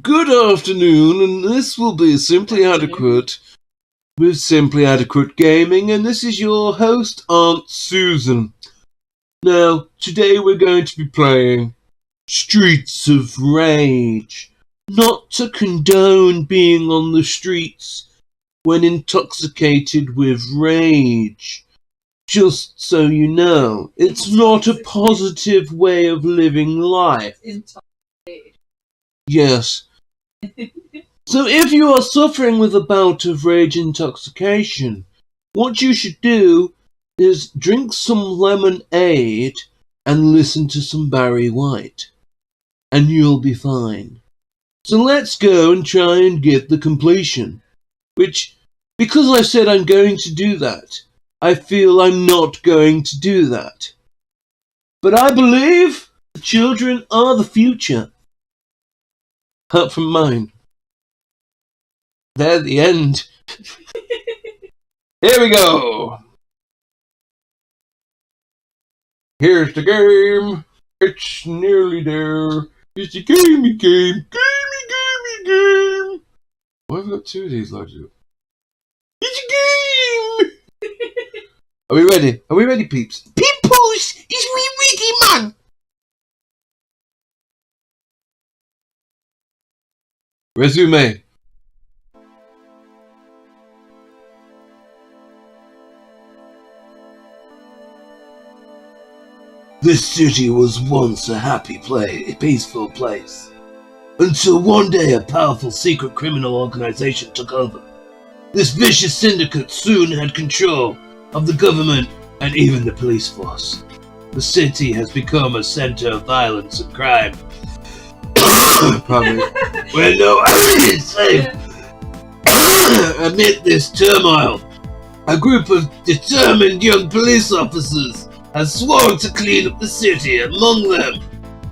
Good afternoon, and this will be Simply Adequate with Simply Adequate Gaming, and this is your host, Aunt Susan. Now, today we're going to be playing Streets of Rage. Not to condone being on the streets when intoxicated with rage. Just so you know, it's not a positive way of living life. Yes. So if you are suffering with a bout of rage intoxication, what you should do is drink some lemonade and listen to some Barry White, and you'll be fine. So let's go and try and get the completion, which, because I said I'm going to do that, I feel I'm not going to do that. But I believe the children are the future. Apart from mine. They're the end. Here we go. Here's the game. It's nearly there. It's a gamey game. Game. Why have I got two of these loaded up? It's a game. Are we ready? Are we ready, peeps? Peepos! Is we ready, man? Resume. This city was once a peaceful place, until one day a powerful secret criminal organization took over. This vicious syndicate soon had control of the government and even the police force. The city has become a center of violence and crime. Probably. Where no one is safe. Amid this turmoil, a group of determined young police officers has sworn to clean up the city. Among them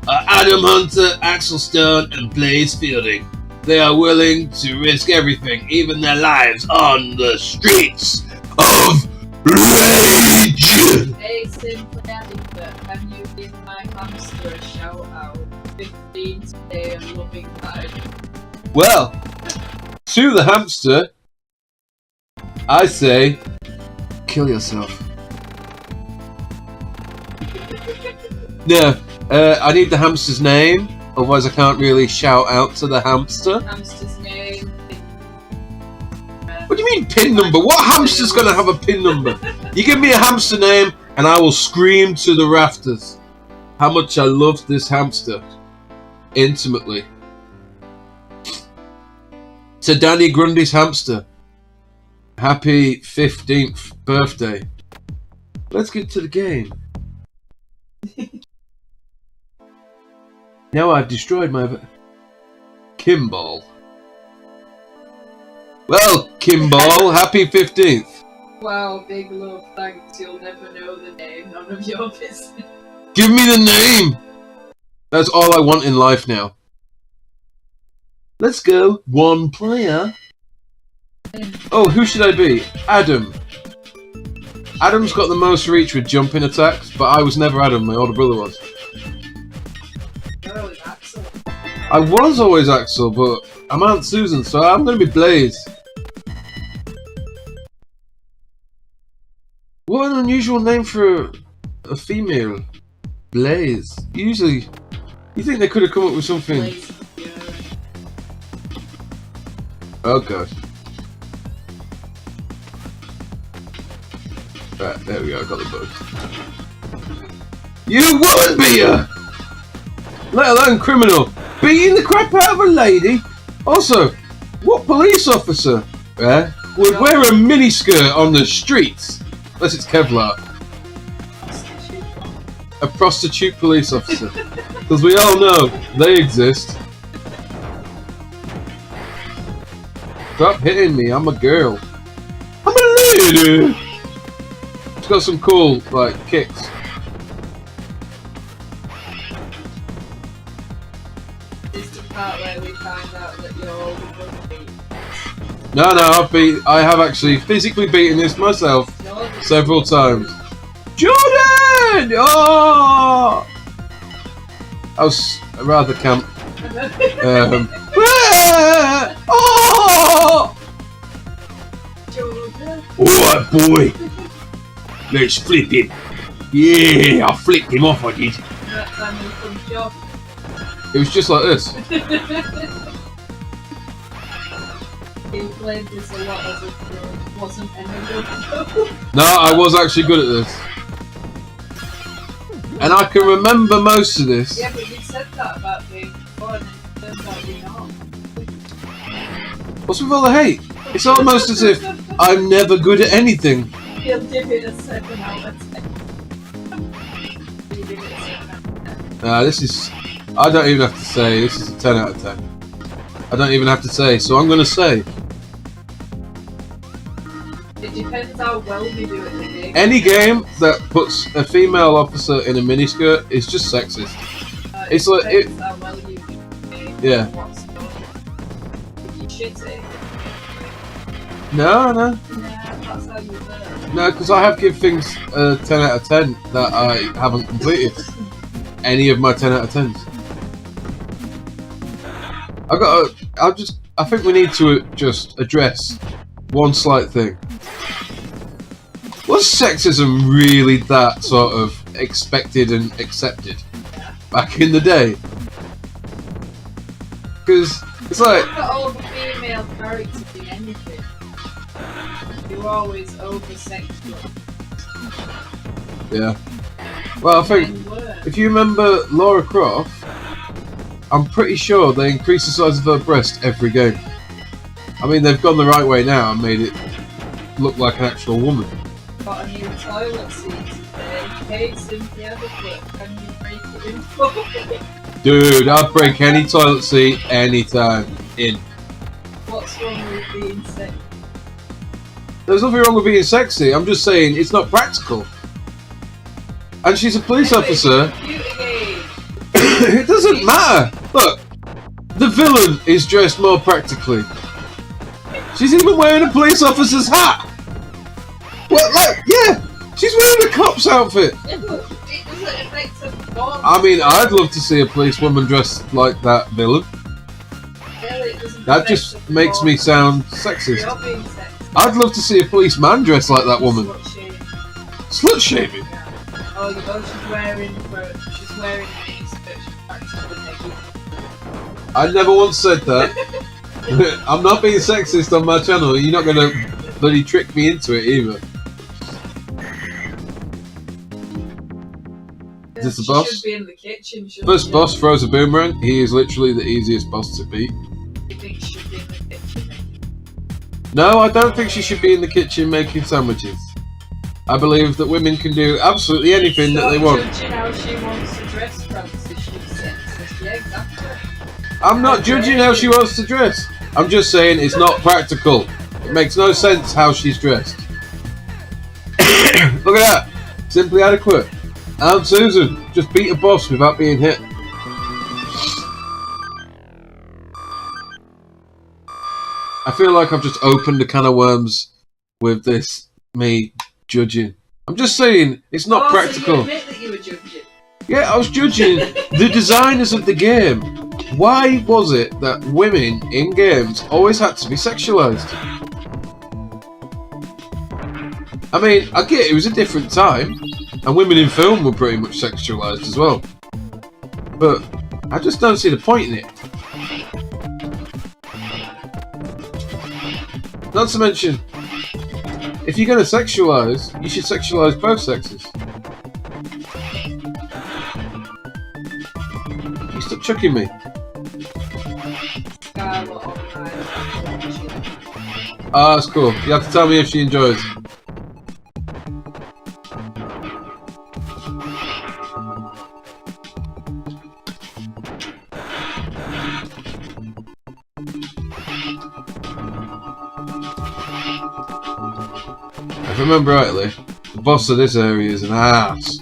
are Adam Hunter, Axel Stone, and Blaze Fielding. They are willing to risk everything, even their lives, on the streets of rage. Hey, Simply Adequate, can you give my hamster a shout out? 15 today and loving life. Well, to the hamster, I say, kill yourself. No, I need the hamster's name, otherwise I can't really shout out to the hamster. Hamster's name. What do you mean pin number? What hamster's gonna have a pin number? You give me a hamster name and I will scream to the rafters how much I love this hamster. Intimately. To Danny Grundy's hamster. Happy 15th birthday. Let's get to the game. Now I've destroyed my... Kimball. Well, Kimball, happy 15th. Wow, big love, thanks. You'll never know the name, none of your business. Give me the name! That's all I want in life now. Let's go. One player. Oh, who should I be? Adam. Adam's got the most reach with jumping attacks, but I was never Adam, my older brother was. Oh, Axel. I was always Axel, but I'm Aunt Susan, so I'm going to be Blaze. What an unusual name for a female. Blaze. Usually, you think they could have come up with something... Blaze. Oh god. Right, there we go, I got the bug. You woman beater! Let alone criminal. Beating the crap out of a lady? Also, what police officer would wear a miniskirt on the streets? Unless it's Kevlar. A prostitute police officer. Because we all know they exist. Stop hitting me, I'm a girl. I'm a lady! It's got some cool, like, kicks. This is the part where we find out that you're all the No, I have actually physically beaten this myself several times. Jordan! Oh! I was rather camp. Oh! Jordan. Alright, boy. Let's flip him. Yeah, I flipped him off, I did. That time he comes off. It was just like this. He played this a lot as a kid. Wasn't any good. No, I was actually good at this. And I can remember most of this. Yeah, but you said that about being fun, and it turns out you're not. What's with all the hate? It's almost as if I'm never good at anything. He'll give it a 7 out of 10. He'll give it a 7 out of 10. This is... I don't even have to say. This is a 10 out of 10. I don't even have to say, so I'm going to say. It depends how well you do at the game. Any game that puts a female officer in a miniskirt is just sexist. It's like... Depends how well you do the game. Yeah. What's good. If you shit it, No. nah, that's how you learn. No, because I have given things a 10 out of 10 that I haven't completed. Any of my 10 out of 10s. I think we need to just address one slight thing. Was sexism really that sort of expected and accepted back in the day? Because it's like... Look at all the female characters in anything. You're always over-sexual. Yeah. Well, I think... Men were. If you remember Laura Croft, I'm pretty sure they increase the size of her breast every game. I mean, they've gone the right way now and made it look like an actual woman. Got a new toilet seat today. Hey, Cynthia, can you break it in for me? Dude, I'd break any toilet seat anytime. In. What's wrong with being sick? There's nothing wrong with being sexy, I'm just saying it's not practical. And she's a police officer. Computer game. It doesn't matter. Look, the villain is dressed more practically. She's even wearing a police officer's hat. What? Like, yeah, she's wearing a cop's outfit. Yeah, but it doesn't affect her performance. I mean, I'd love to see a policewoman dressed like that villain. Really, it doesn't That affect just her makes me performance. sound sexist. You're being sexist. I'd love to see a policeman dressed like that woman. Slut-shaming. Slut shaming. Yeah. Oh, you know, she's wearing a miniskirt. She's practically naked. I never once said that. I'm not being sexist on my channel. You're not gonna bloody trick me into it either. Is this the She boss? should be in the kitchen. shouldn't First she? boss throws a boomerang. He is literally the easiest boss to beat. You think she should be in the kitchen? No, I don't think she should be in the kitchen making sandwiches. I believe that women can do absolutely anything that they want. Stop judging how she wants to dress, Francis. She's sexist. Yeah, exactly. I'm not judging how she wants to dress. I'm just saying it's not practical. It makes no sense how she's dressed. Look at that. Simply adequate. Aunt Susan just beat a boss without being hit. I feel like I've just opened a can of worms with this, me judging. I'm just saying, it's not So practical. you admit that you were judging. Yeah, I was judging the designers of the game. Why was it that women in games always had to be sexualized? I mean, I get it was a different time, and women in film were pretty much sexualized as well. But I just don't see the point in it. Not to mention, if you're going to sexualize, you should sexualize both sexes. You stop chucking me. Scarlet online. Ah, that's cool. You have to tell me if she enjoys. If I remember rightly, the boss of this area is an ass.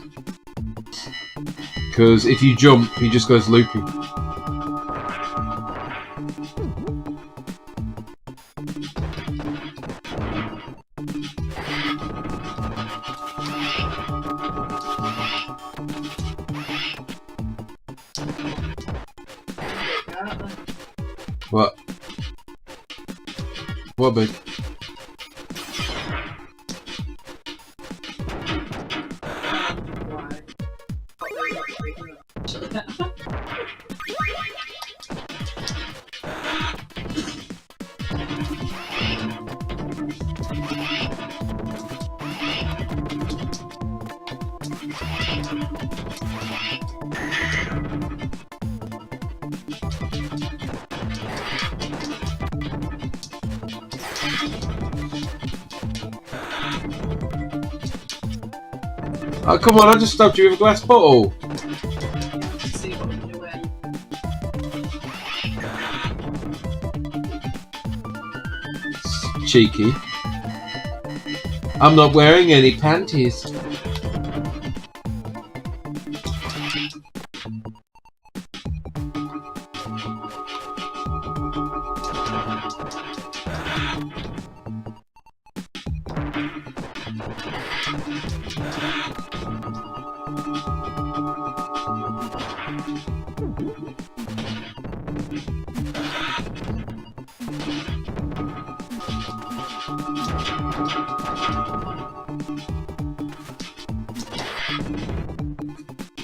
Because if you jump, he just goes loopy. What? What big? Oh, come on, I just stabbed you with a glass bottle. See what I'm doing. Cheeky. I'm not wearing any panties.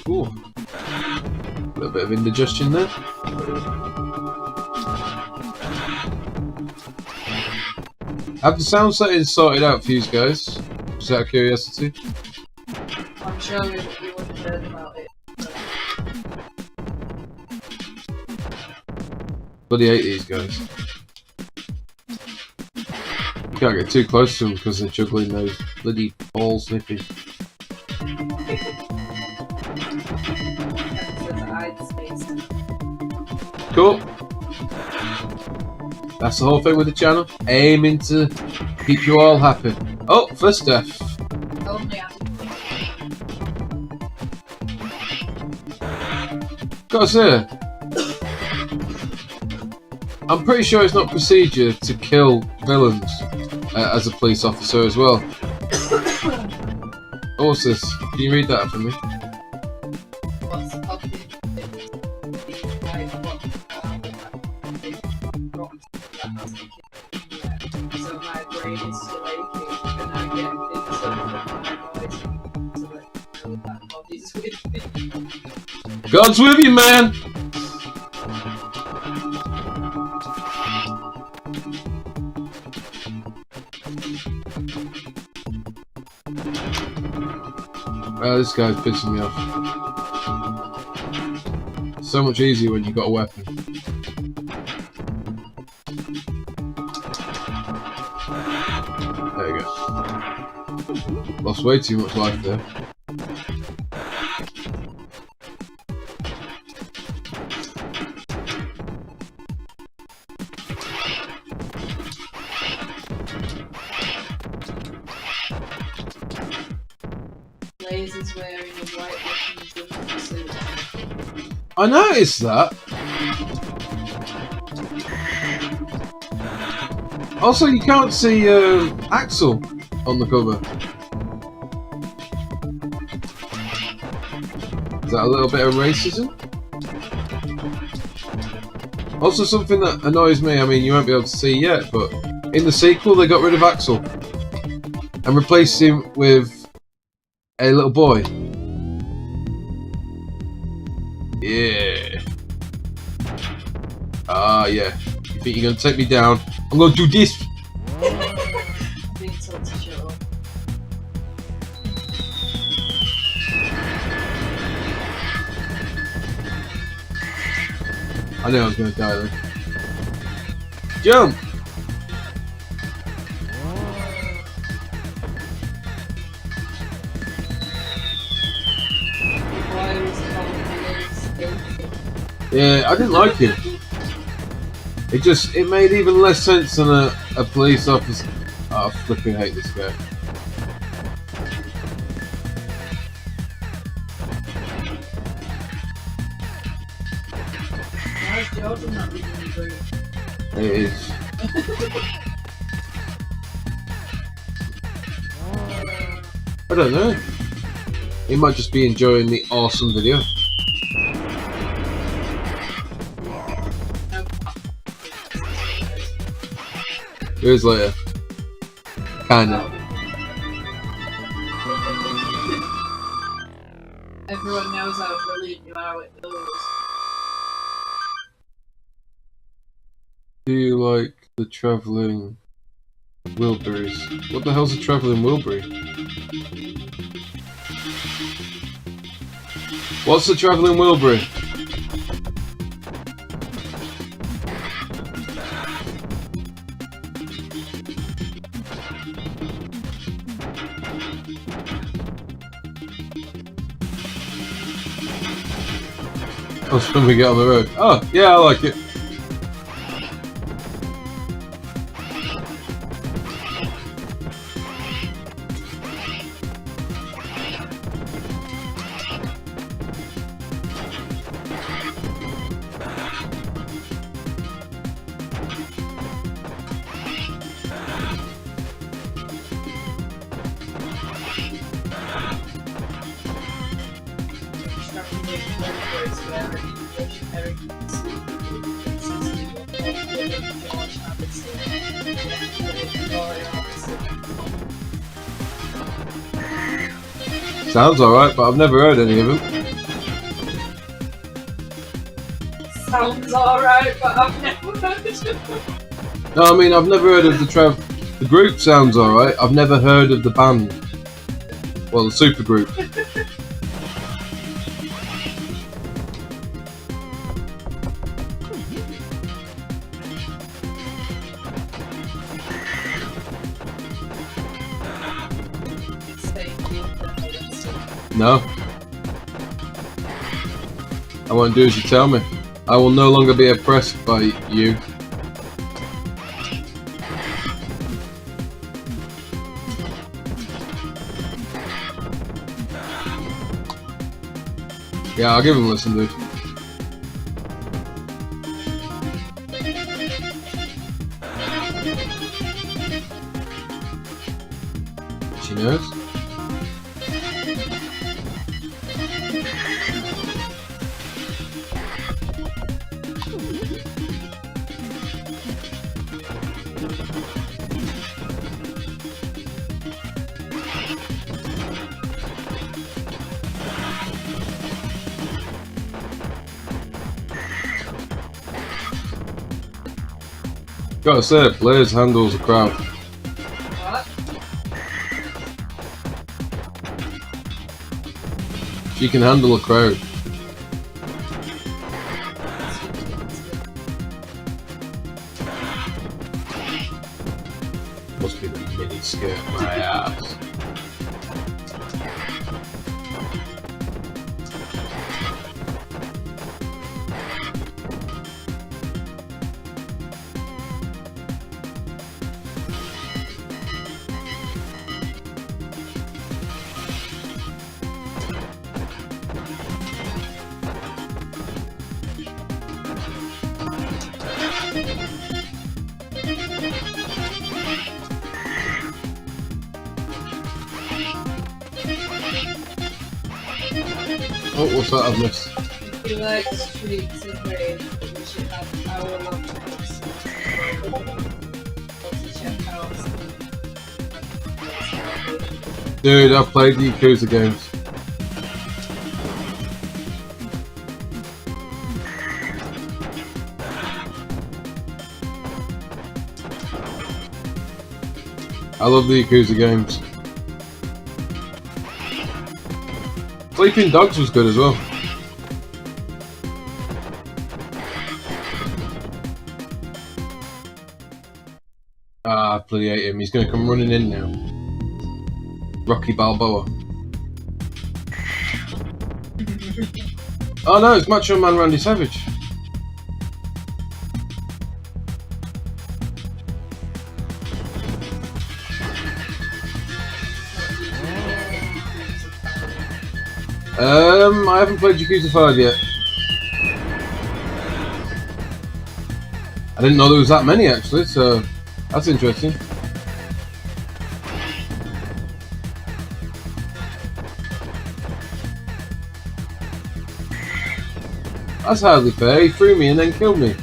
Ooh. A little bit of indigestion there. Have the sound settings sorted out for you guys? Just out of curiosity. I'm sure you would have heard about it. Bloody hate these guys. You can't get too close to them because they're juggling those bloody ball sniffing. Cool. That's the whole thing with the channel. Aiming to keep you all happy. Oh, first death. Only after Gotta say, I'm pretty sure it's not procedure to kill villains as a police officer as well. What's this? Can you read that for me? what's up with so my brain is still aching and I get things up from my voice so that that body's with me. God's with you, man! This guy's pissing me off. So much easier when you've got a weapon. There you go. Lost way too much life there. Blaze is wearing a white looking jumpsuit. I noticed that. Also, you can't see Axel on the cover. Is that a little bit of racism? Also, something that annoys me, I mean, you won't be able to see yet, but in the sequel, they got rid of Axel and replaced him with a little boy. Yeah. Ah, yeah. You think you're gonna take me down? I'm gonna do this. Being told to shut up. I knew I was gonna die then. Jump! Yeah, I didn't like him. It made even less sense than a police officer. Oh, I flipping hate this guy. Why is Jordan not reading the book? It is. I don't know. He might just be enjoying the awesome video. It is later. Kinda. Everyone knows how brilliant you are with those. Do you like the travelling Wilburys? What the hell's a travelling Wilbury? What's the travelling Wilbury? That's when we get on the road. Oh, yeah, I like it. Sounds alright, but I've never heard any of them. Sounds alright, but I've never heard of them. No, I mean, I've never heard of the group sounds alright, I've never heard of the band. Well, the super group. No. I won't do as you tell me. I will no longer be oppressed by you. Yeah, I'll give him a listen, dude. She knows. Gotta say, Blaze handles a crowd. What? She can handle a crowd. Must be the mini skirt, my ass. Oh, what's that I've missed? If you like Streets of Rage, we should have our long episode. To check out. Dude, I've played the Yakuza games. I love the Yakuza games. Sleeping Dogs was good as well. Ah, I bloody hate him. He's going to come running in now. Rocky Balboa. Oh no, it's Macho Man Randy Savage. I haven't played Yakuza 5 yet. I didn't know there was that many actually, so that's interesting. That's hardly fair, he threw me and then killed me.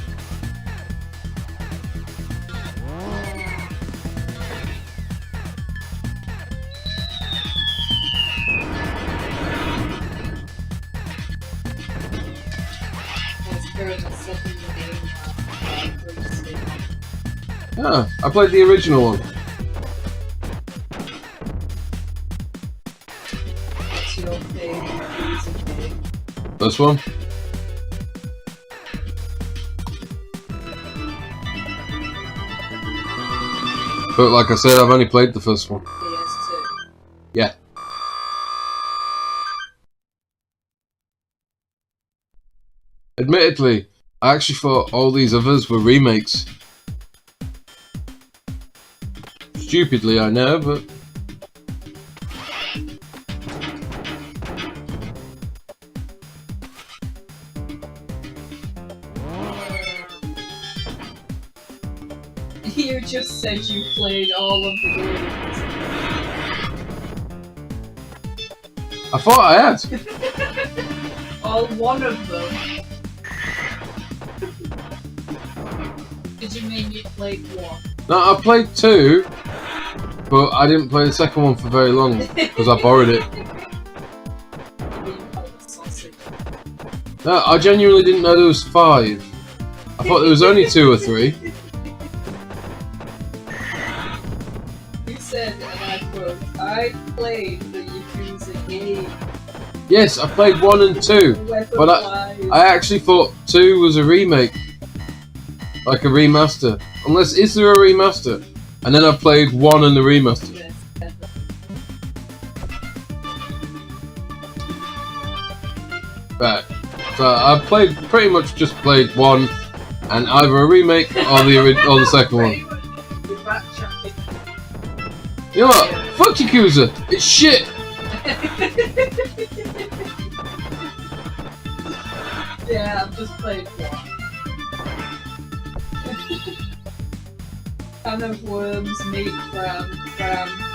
Ah, I played the original one. What's your favourite music game? This one? But like I said, I've only played the first one. PS2. Yeah. Admittedly, I actually thought all these others were remakes. Stupidly, I know, but... You just said you played all of the games. I thought I had. All one of them. Did you mean you played one? No, I played 2, but I didn't play the second one for very long, because I borrowed it. No, I genuinely didn't know there was 5. I thought there was only 2 or 3. You said, and I quote, I played the Yakuza game. Yes, I played 1 and 2, but I actually thought 2 was a remake. Like a remaster. Unless, is there a remaster? And then I played 1 and the remaster. Yes, Right. So I played, pretty much just played 1, and either a remake or the second one. You know what? Fuck Yakuza! It's shit! Yeah, I've just played 1. Can of worms, meat, cram,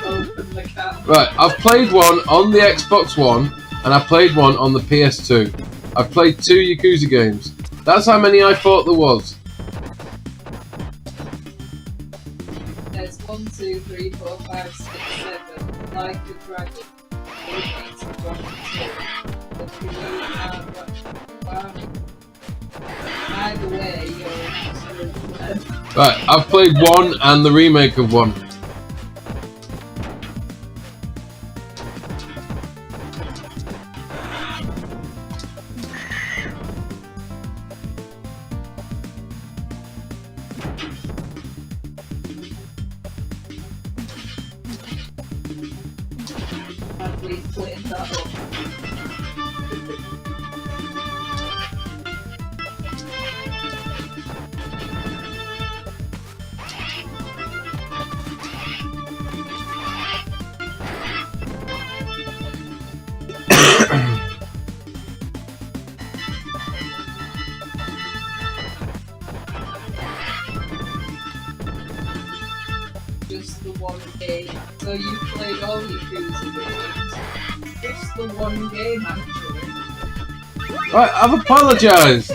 open the can. Right, I've played 1 on the Xbox One, and I played 1 on the PS2. I've played 2 Yakuza games. That's how many I thought there was. There's 1, 2, 3, 4, 5, 6, 7. Like a dragon. 1, 8, 1, 2. The canoe and either way, you're Right, I've played 1 and the remake of 1. and we split that up. Just the one game. So you played all your Yakuza games. Just the one game, actually. Right, I've apologised.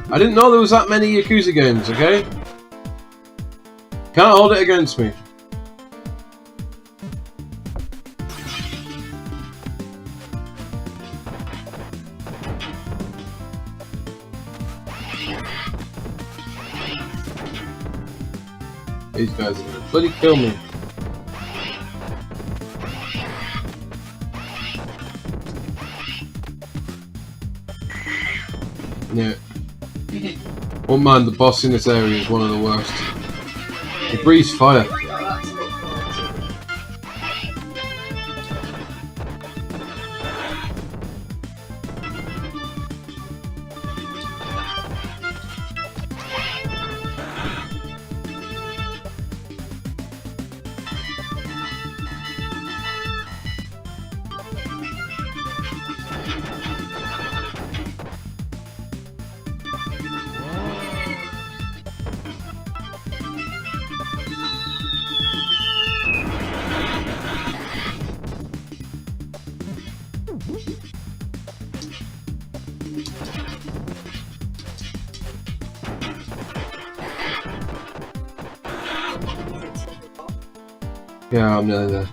I didn't know there was that many Yakuza games, okay? Can't hold it against me. These guys are gonna bloody kill me. Yeah. Won't mind, the boss in this area is one of the worst. He breathes fire. Yeah, I'm nearly there.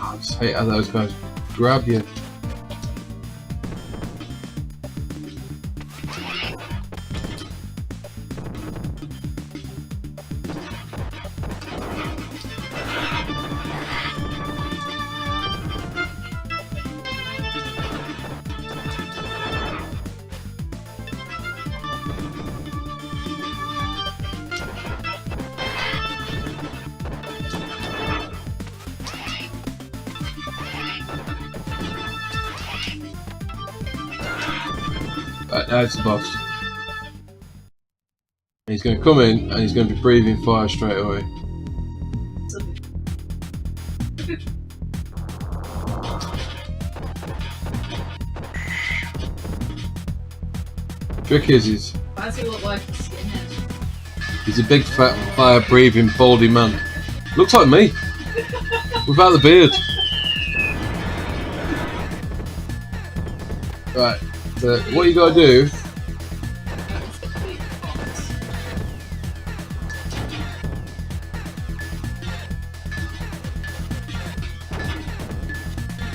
I just hate how those guys grab you. Right, that's the boss. He's going to come in and he's going to be breathing fire straight away. Trick is Why does he look like a skinhead? he's a big fat fire breathing baldy man. Looks like me without the beard. Right, so what you gotta do? That's a big box.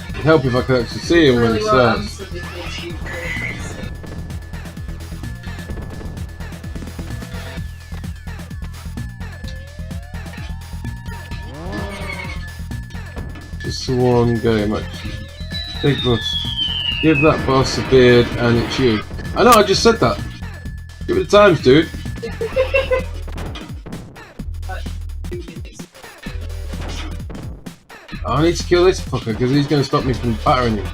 It'd help if I could actually see him when Really it well starts. answered because you couldn't see. Just the one game actually. Big boss. Give that boss a beard and it's you. I know, I just said that. Give it the times, dude. But 2 minutes. I need to kill this fucker because he's going to stop me from battering him.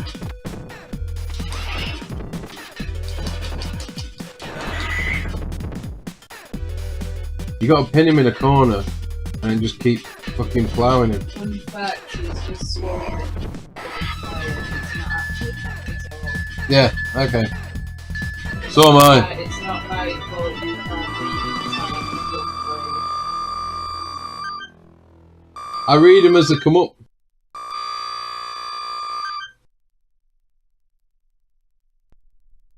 You got to pin him in a corner and just keep fucking ploughing him. Fun fact, he's just swallowed fire. It's not actually happy at all. Yeah, okay. So am I. It's not my fault you can't I read them as they come up.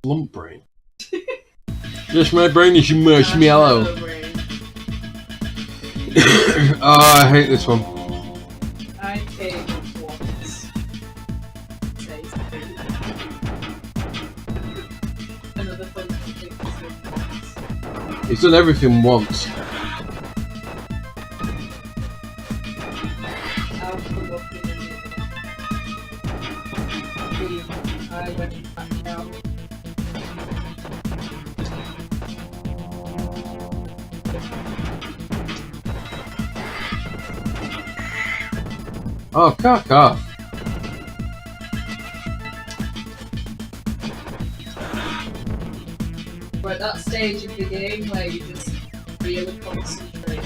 Lump brain. Just my brain is marshmallow. Oh, I hate this one. I came once. Taste food. Another fun thing is once. He's done everything once. I'll come up in a minute. I went back down. Oh, cock off. We're at that stage of the game where you just really concentrate.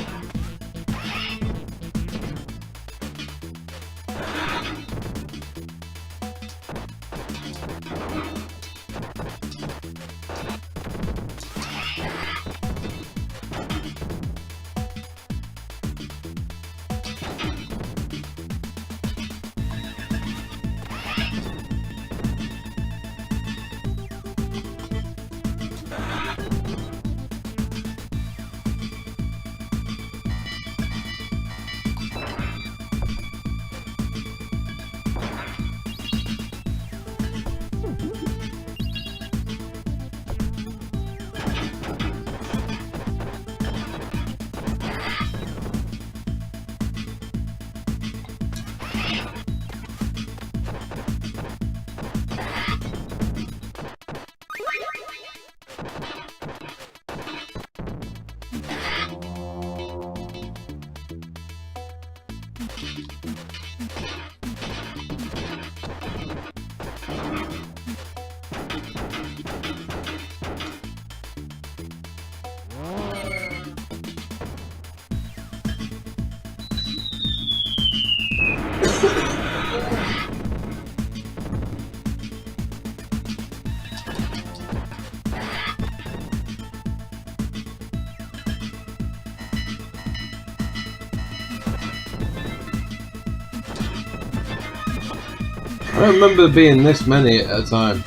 I don't remember being this many at a time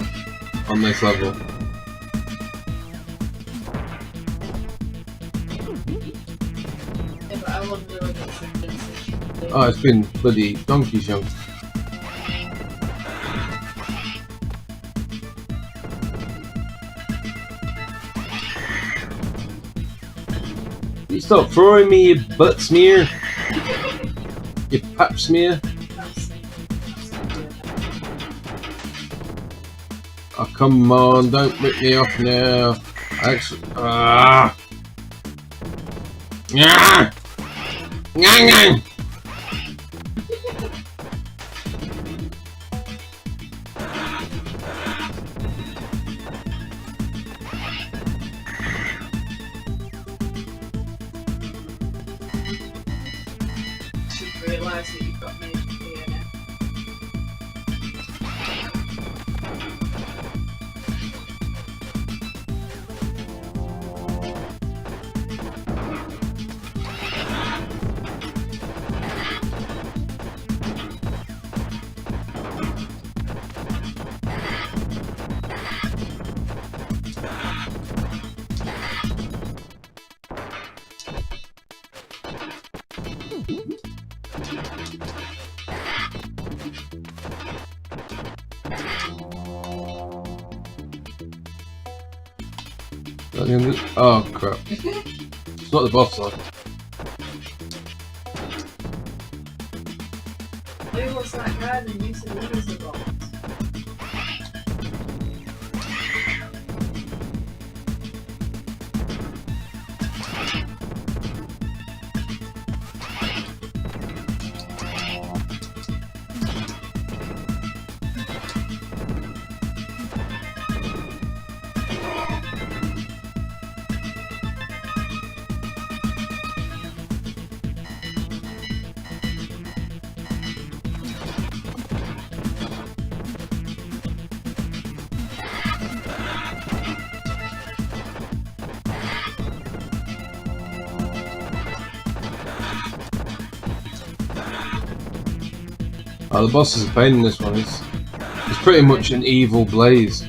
on this level. Yeah, but I wonder if it's invincible. Oh, it's been bloody donkey chunk. You stop throwing me, you butt smear. You pap smear. Oh, come on, don't rip me off now. Actually, yeah. Nyang. Should realise that you've got me here now. Oh crap. It's not the boss though. Who was that guy that used to lose the box? Oh, the boss is a pain in this one. It's pretty much an evil blaze.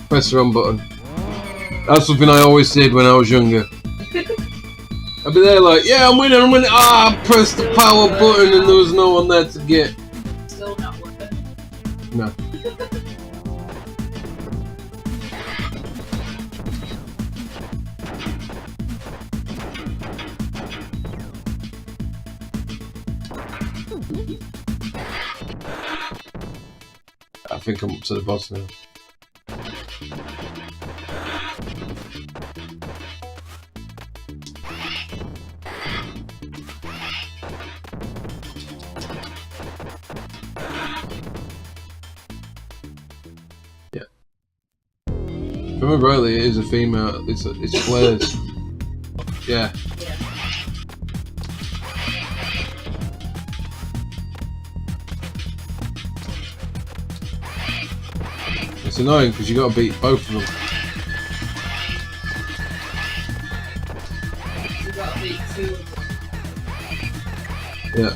Press the wrong button. That's something I always did when I was younger. I'd be there like, yeah, I'm winning. Ah, I pressed the power button and there was no one there to get. Still not working. No. I think I'm up to the boss now. If I remember rightly, it is a female. It's flares. Yeah. Yeah. It's annoying because you got to beat both of them. You gotta beat two of them. Yeah.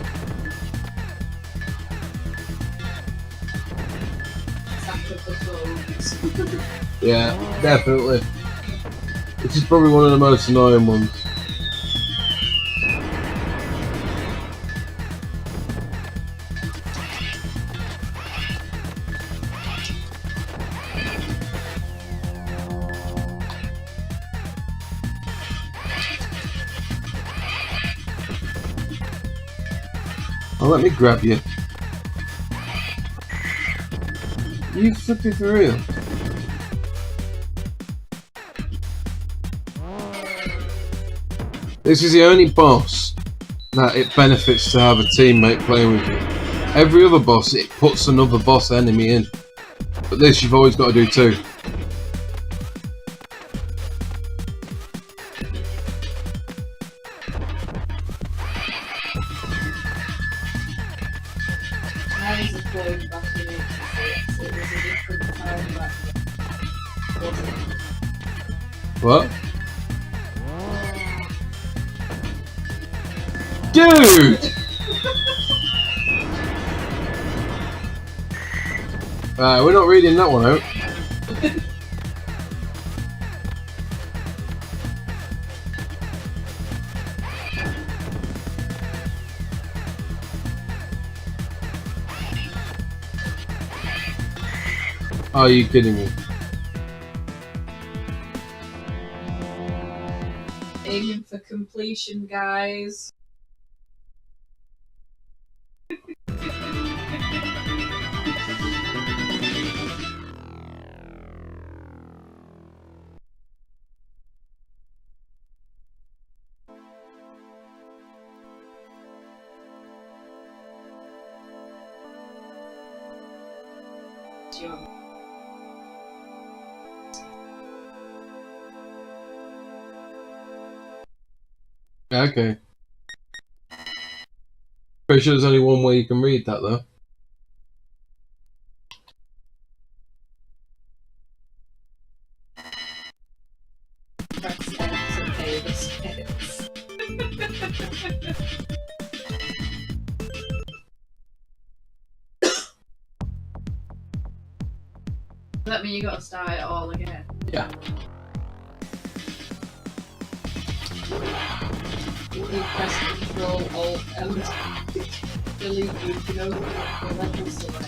Attack of the Clones. Yeah, definitely. This is probably one of the most annoying ones. Oh, let me grab you. You flipping for real? This is the only boss that it benefits to have a teammate playing with you. Every other boss, it puts another boss enemy in. But this you've always got to do too. Eyes are flowing back in 86. It was a different time back then. Wasn't it? What? Dude! We're not reading that one out. Are you kidding me? Aiming for completion, guys. Okay. Pretty sure there's only one way you can read that though. Press X to pay the skits. Does that mean you gotta start it all again? Yeah. You press Control Alt and delete you can open the level select.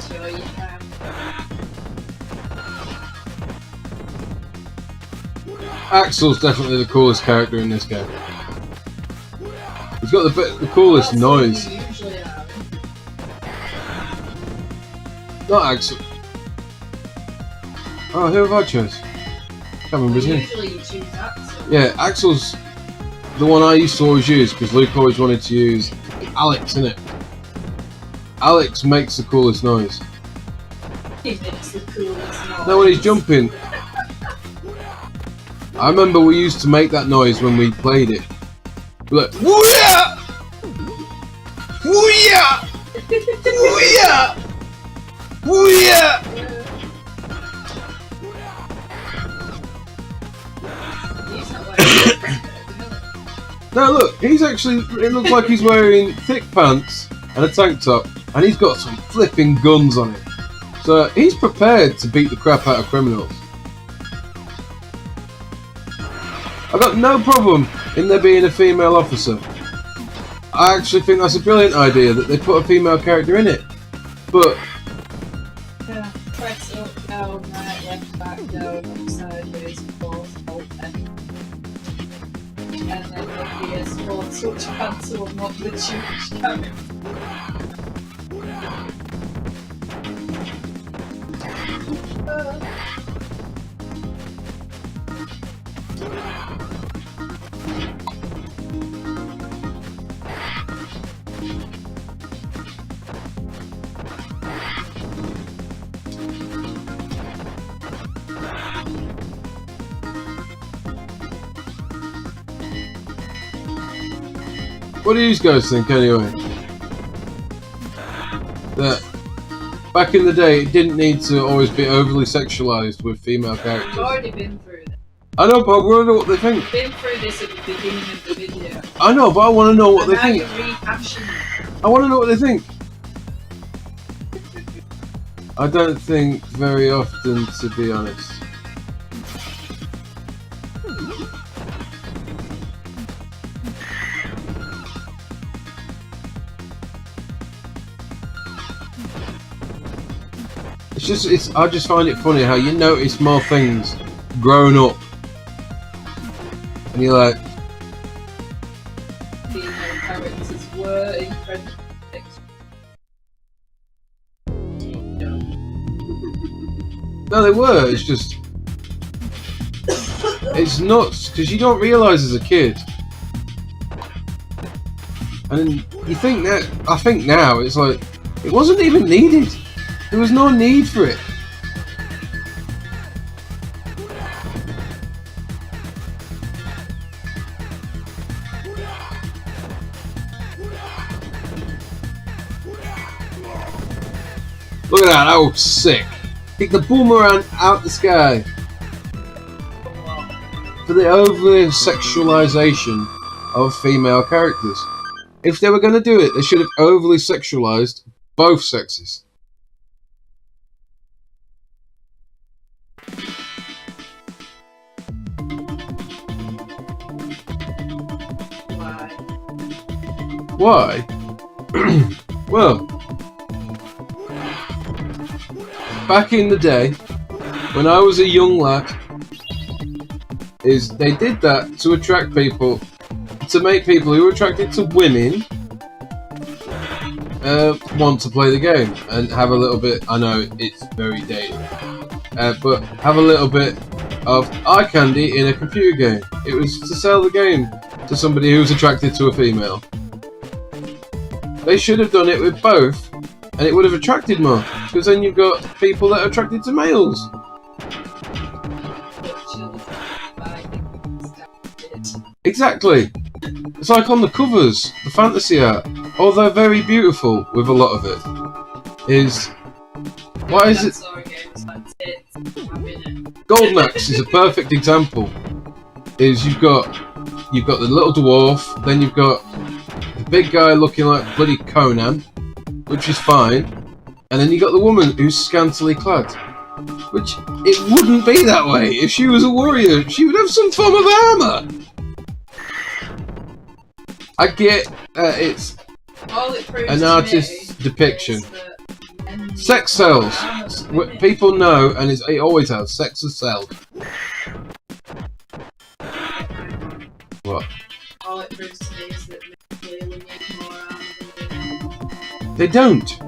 Sure you can. Axel's definitely the coolest character in this game. He's got the coolest That's noise. what you usually have. Not Axel. Oh, who have I chose? Can't remember his name. Usually you choose Axel. Yeah, Axel's the one I used to always use because Luke always wanted to use Alex, innit? Alex makes the coolest noise. He makes the coolest noise. No, when he's jumping. I remember we used to make that noise when we played it. We're like, woo-yeah! Woo-yeah! Woo-yeah! Woo-yeah! He's not wearing Now look, he's actually, it looks like he's wearing thick pants and a tank top, and he's got some flipping guns on him. So he's prepared to beat the crap out of criminals. I've got no problem in there being a female officer. I actually think that's a brilliant idea that they put a female character in it. But Yeah, press up, down, right, left, back, down, up, sideways, forth, alt, F. And then there'll be a small touchpad to unlock the change camera. what do you guys think anyway? That back in the day it didn't need to always be overly sexualized with female We've characters. already been through this. I know, but I want to know what they think. We've been through this at the beginning of the video. I know, but I want to know what And they now think. you're rehashing it. I want to know what they think. I don't think very often, to be honest. I just find it funny how you notice small things growing up. And you're like, Female characters were incredibly no, they were. It's just, it's nuts because you don't realise as a kid And you think that, I think now, it's like, it wasn't even needed. There was no need for it. Look at that, that was sick. Kick the boomerang out the sky. For the overly sexualization of female characters. If they were going to do it, they should have overly sexualized both sexes. Why? Why? Well, back in the day, when I was a young lad, they did that to attract people, to make people who were attracted to women want to play the game and have a little bit. I know it's very dated, but have a little bit of eye candy in a computer game. It was to sell the game to somebody who was attracted to a female. They should have done it with both, and it would have attracted more, because then you've got people that are attracted to males. Exactly. It's like on the covers, the fantasy art, although very beautiful with a lot of it, is... Why is it... Golden Axe is a perfect example. Is you've got the little dwarf, then you've got the big guy looking like bloody Conan, which is fine, and then you got the woman who's scantily clad. Which, it wouldn't be that way. If she was a warrior, she would have some form of armour. I get it's an artist's depiction. Sex sells. People know, and it always has. Sex has sold. What? All it proves to me is that men clearly need more armor. They don't.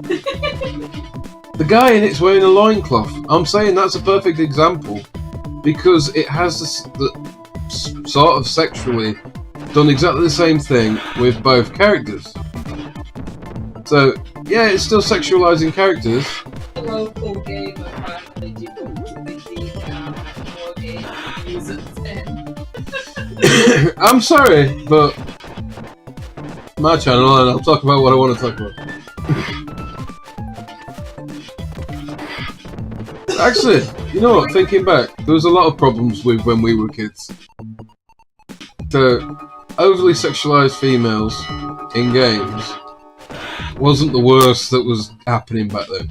The guy in it's wearing a loincloth. I'm saying that's a perfect example because it has the sort of sexually done exactly the same thing with both characters. So, yeah, it's still sexualizing characters. The local gamer finally debunked the war game is at 10. I'm sorry, but my channel, and I'll talk about what I want to talk about. Actually, you know what? Thinking back, there was a lot of problems with when we were kids. So, overly sexualized females in games wasn't the worst that was happening back then.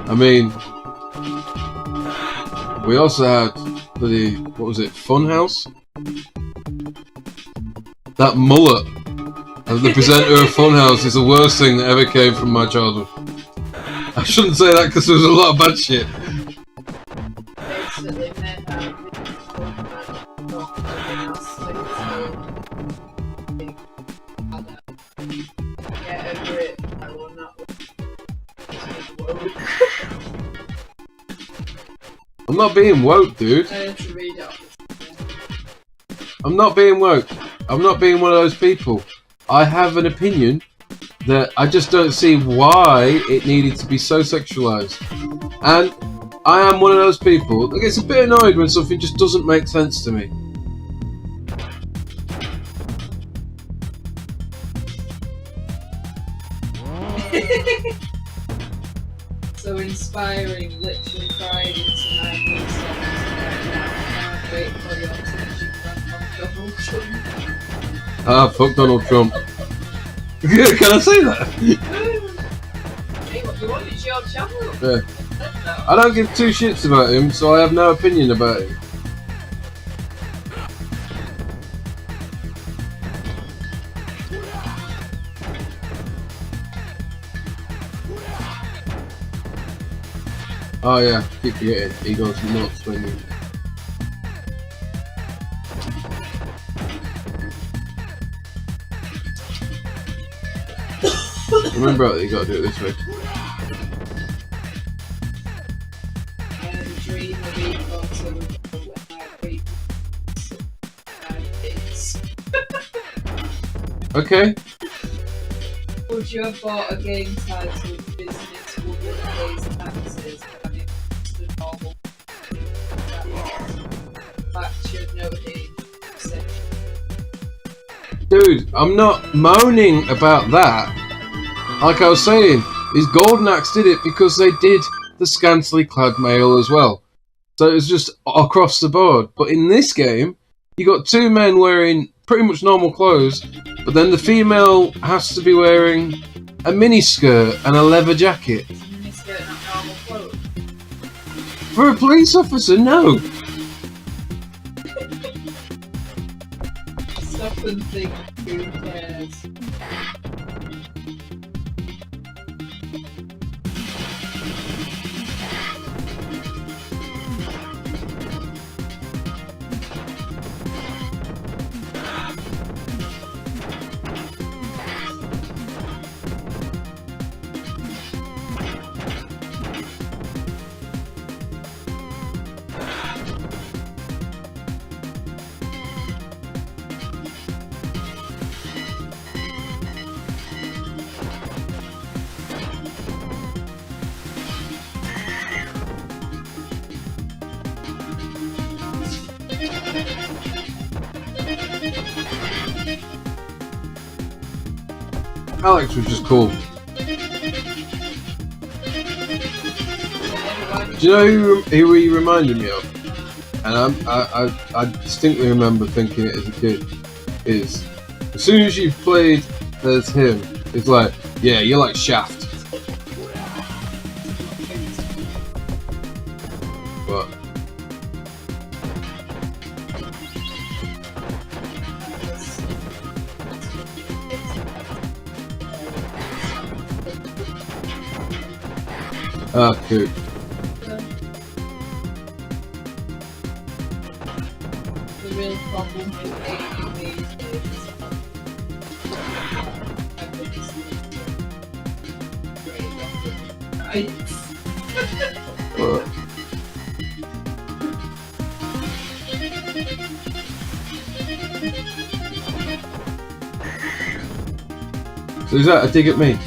I mean, we also had what was it, Funhouse? That mullet as the presenter of Funhouse is the worst thing that ever came from my childhood. I shouldn't say that because there was a lot of bad shit. Basically, men have get over it. I will not. I'm not being woke, dude. I had to read it. I'm not being woke. I'm not being one of those people. I have an opinion that I just don't see why it needed to be so sexualized. And I am one of those people that gets a bit annoyed when something just doesn't make sense to me. So inspiring, literally crying tonight. Can't wait for your attention from Donald Trump. Ah, fuck Donald Trump. Can I say that? Hey, what you want? It's your channel. Yeah. I don't give two shits about him, so I have no opinion about him. Oh yeah, keep forgetting. He goes nuts when you... Remember that you gotta do it this way. I dream of being able to when I read and it's Okay. Would you have bought a game titled Business Woman Pays Taxes and it was the normal manufactured no age section? Dude, I'm not moaning about that. Like I was saying, is Golden Axe did it because they did the scantily clad male as well. So it was just across the board. But in this game, you got two men wearing pretty much normal clothes, but then the female has to be wearing a miniskirt and a leather jacket. Is a miniskirt not normal clothes? For a police officer, no. Stop and think, who cares? Alex was just cool. Do you know who he reminded me of? And I distinctly remember thinking it as a kid. Is as soon as you played as him, it's like, yeah, you're like Shaft. But cool. The real problem with AV these days is right. But so is that a dig at me?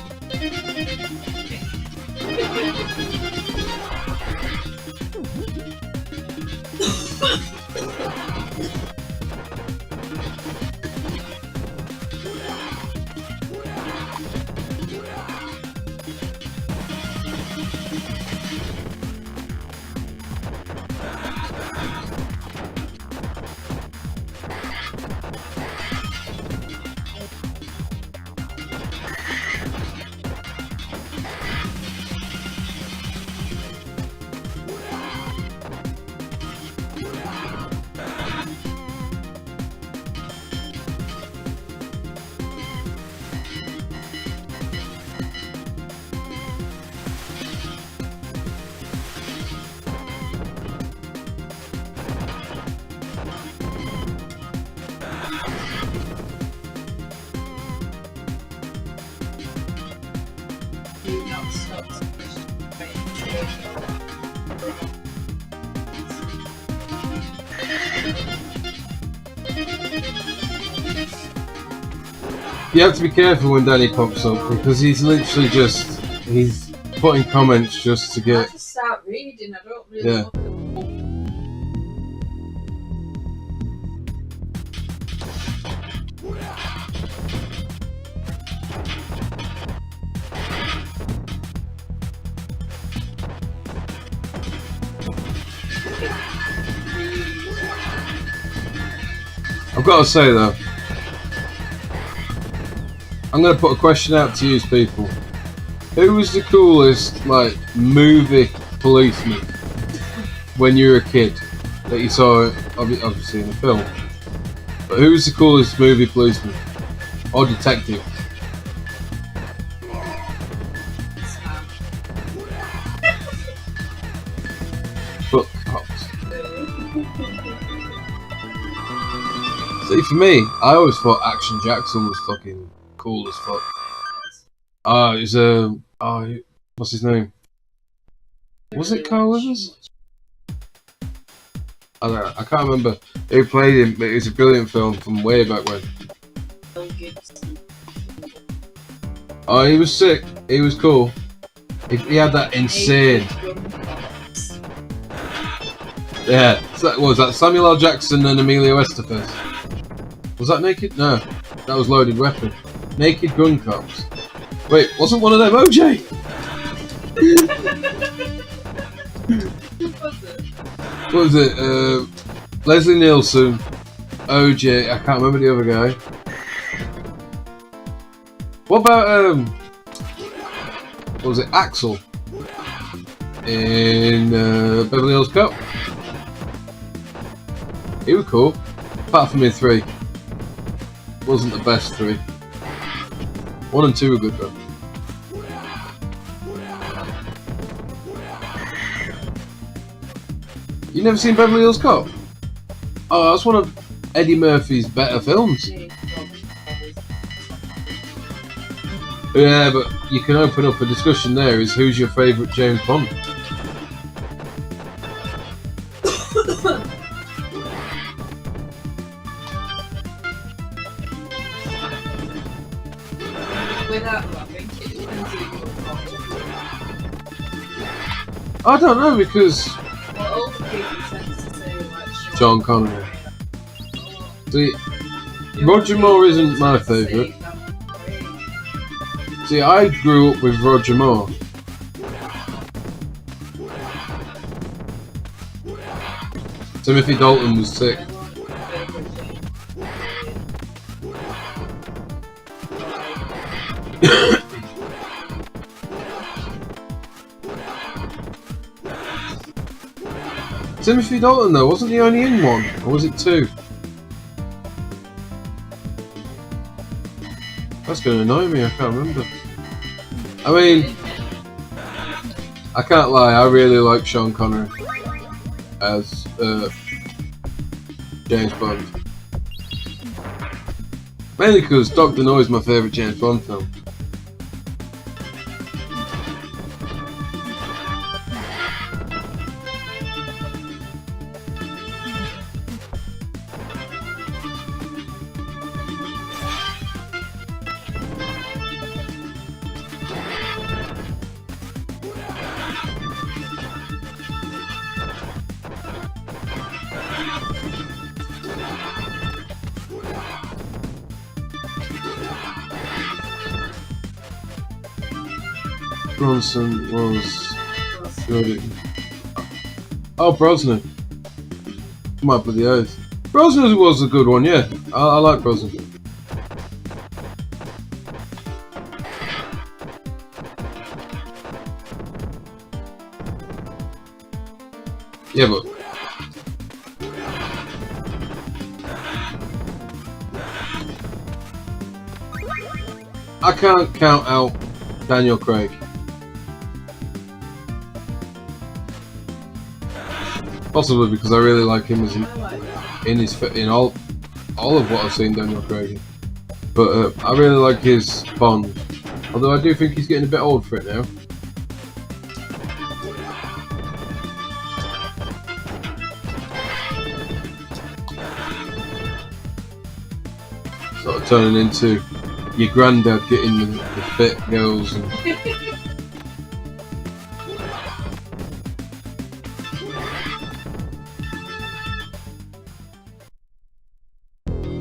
Do not stop to You have to be careful when Danny pops up because he's literally he's putting comments just to I get. just start reading, I don't really Yeah. look at the book. I've got to say though, I'm going to put a question out to you people. Who was the coolest like movie policeman when you were a kid that you saw obviously in a film? But who was the coolest movie policeman or detective? Sam. Fuck cops. See, for me, I always thought Action Jackson was fucking cool as fuck. Oh, it was what's his name? Was it Carl Weathers? I don't know. I can't remember who played him, but it was a brilliant film from way back when. Mel Gibson. Oh, he was sick. He was cool. He had that insane. Yeah. So what was that? Samuel L. Jackson and Emilio Estevez. Was that Naked? No. That was Loaded Weapon. Naked Gun Cops. Wait, wasn't one of them OJ? What was it? Leslie Nielsen, OJ. I can't remember the other guy. What about what was it? Axel in Beverly Hills Cop. He was cool. Apart from in 3, wasn't the best 3. 1 and 2 were good though. You never seen Beverly Hills Cop? Oh, that's one of Eddie Murphy's better films. Yeah, but you can open up a discussion there. Is who's your favourite James Bond? Without laughing, it depends who you're I don't know because Well, older people tend to say like Sean Connery. See, Roger Moore isn't my favourite. See, I grew up with Roger Moore. Timothy Dalton was sick. Timothy Dalton though, wasn't he only in 1? Or was it 2? That's gonna annoy me, I can't remember. I mean, I can't lie, I really like Sean Connery as James Bond. Mainly because Dr. No is my favourite James Bond film. Bronson was good. Oh, Brosnan. My bloody oath. Brosnan was a good one, yeah. I like Brosnan. Yeah, but I can't count out Daniel Craig. Possibly because I really like him as in all of what I've seen Daniel Craig in. But I really like his Bond. Although I do think he's getting a bit old for it now. Sort of turning into your granddad getting the fit girls and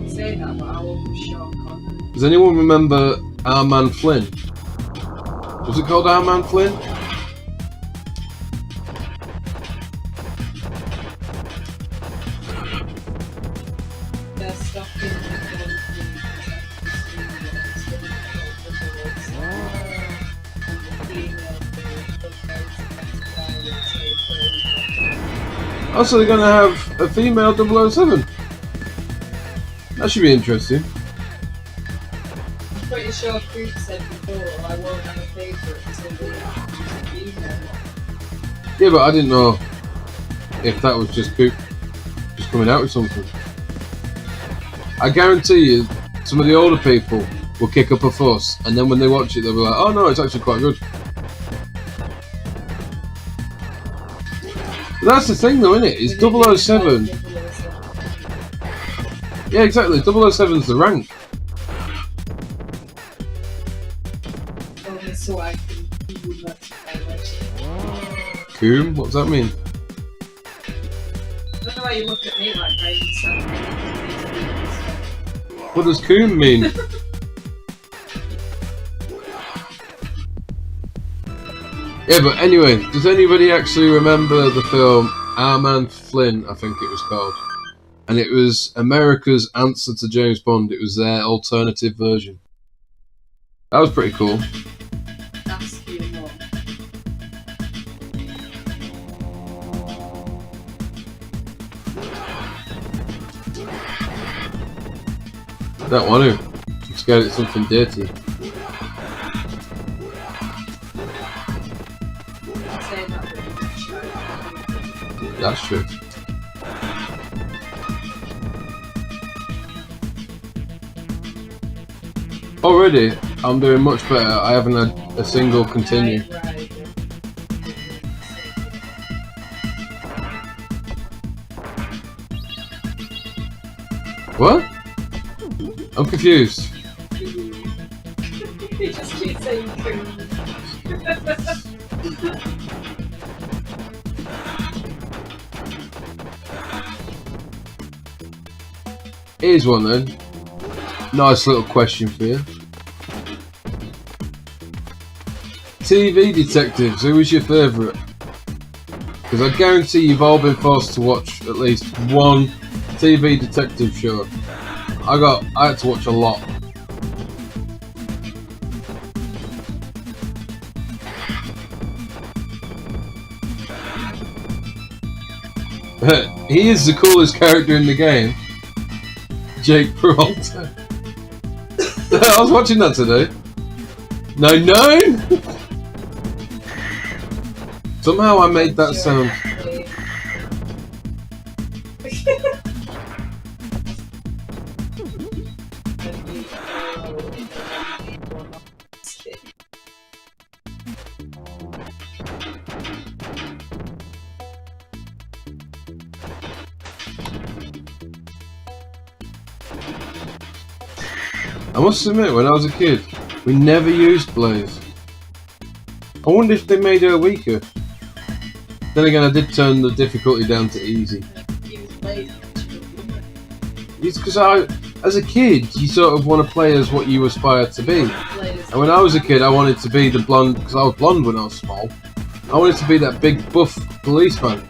say that, but I love Sean Connery. Does anyone remember Our Man Flynn? Was it called Our Man Flynn? They're stuck in Oh, so they're going to have a female 007? That should be interesting. I'm pretty sure Coop said before I won't have a favourite until the female. Yeah, but I didn't know if that was just Coop just coming out with something. I guarantee you, some of the older people will kick up a fuss, and then when they watch it, they'll be like, "Oh no, it's actually quite good." But that's the thing, though, isn't it? It's 007. Yeah, exactly. 007's the rank. so I can do that direction. Coom? What does that mean? I don't know why you look at me like I understand. What does coom mean? Yeah, but anyway, does anybody actually remember the film Our Man Flynn, I think it was called? And it was America's answer to James Bond. It was their alternative version. That was pretty cool. Ask you more. I don't want to. I'm scared it's something dirty. Say that with That's true. Already, I'm doing much better. I haven't had a single continue. Right. What? I'm confused. You just keep saying cool. Here's one then. Nice little question for you. TV detectives, who was your favourite? Because I guarantee you've all been forced to watch at least one TV detective show. I had to watch a lot. He is the coolest character in the game. Jake Peralta. I was watching that today. 9-9? Somehow I made that sound. I must admit, when I was a kid, we never used Blaze. I wonder if they made her weaker. Then again, I did turn the difficulty down to easy. It's because as a kid, you sort of want to play as what you aspire to be. And when I was a kid, I wanted to be the blonde, because I was blonde when I was small. I wanted to be that big buff policeman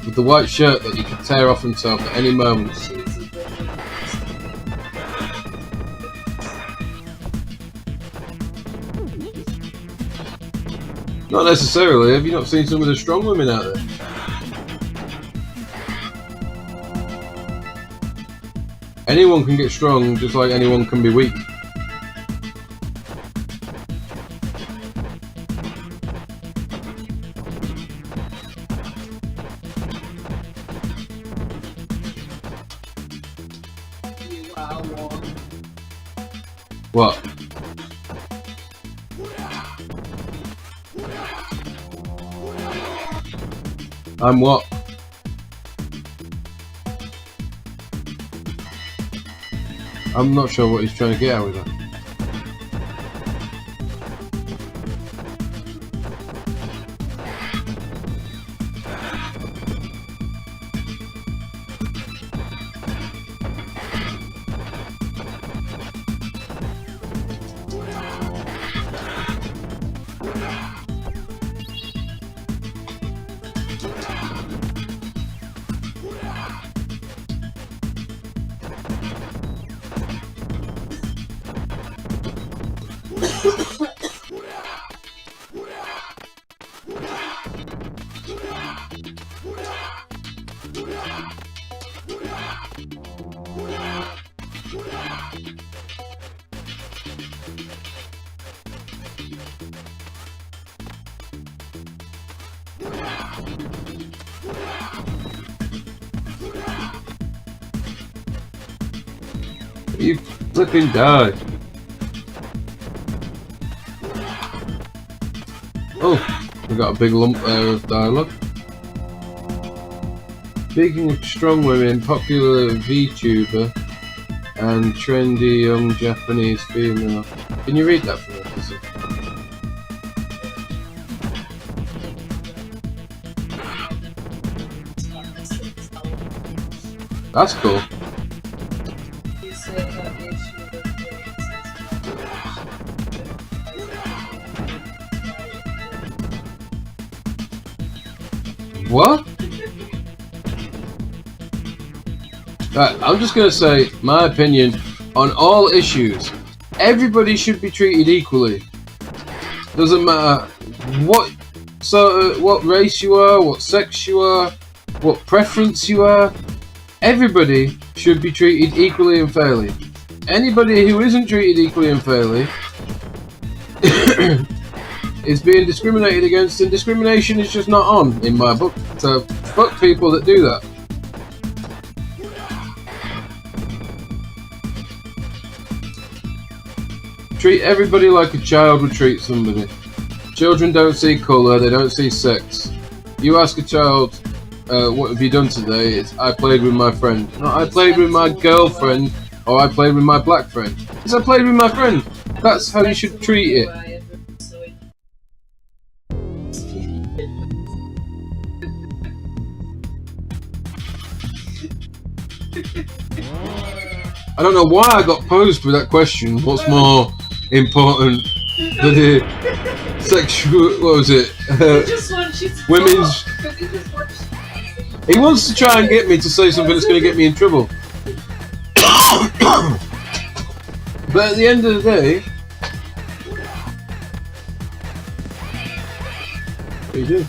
with the white shirt that you could tear off himself at any moment. Not necessarily. Have you not seen some of the strong women out there? Anyone can get strong, just like anyone can be weak. You are one. What? I'm what? I'm not sure what he's trying to get out with that. You flipping die. Oh, we got a big lump there of dialogue. Speaking of strong women, popular VTuber and trendy young Japanese female. Can you read that for me? That's cool. You say that the issue with What? Right, I'm just gonna say my opinion on all issues. Everybody should be treated equally. Doesn't matter what what race you are, what sex you are, what preference you are. Everybody should be treated equally and fairly. Anybody who isn't treated equally and fairly is being discriminated against, and discrimination is just not on in my book. So fuck people that do that. Treat everybody like a child would treat somebody. Children don't see colour, they don't see sex. You ask a child, what have you done today? It's, I played with my friend. No, I played with my girlfriend, or I played with my black friend. It's I played with my friend. That's how you should treat it. I don't know why I got posed with that question. What's more important than the sexual? What was it? Women's. He wants to try and get me to say something that's going to get me in trouble. But at the end of the day, what do you do?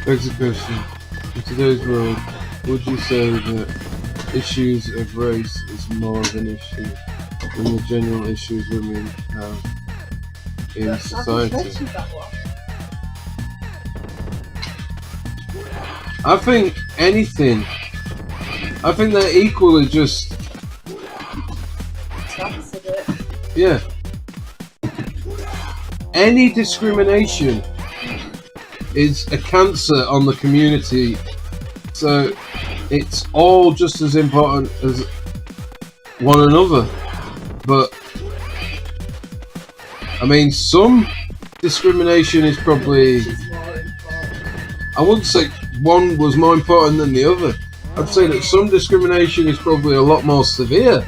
Begs the question, in today's world, would you say that issues of race is more of an issue than the general issues women have in society? I think anything. I think they're equally just... Yeah. Any discrimination is a cancer on the community, so it's all just as important as one another. But I mean, some discrimination is probably, I wouldn't say one was more important than the other. I'd say that some discrimination is probably a lot more severe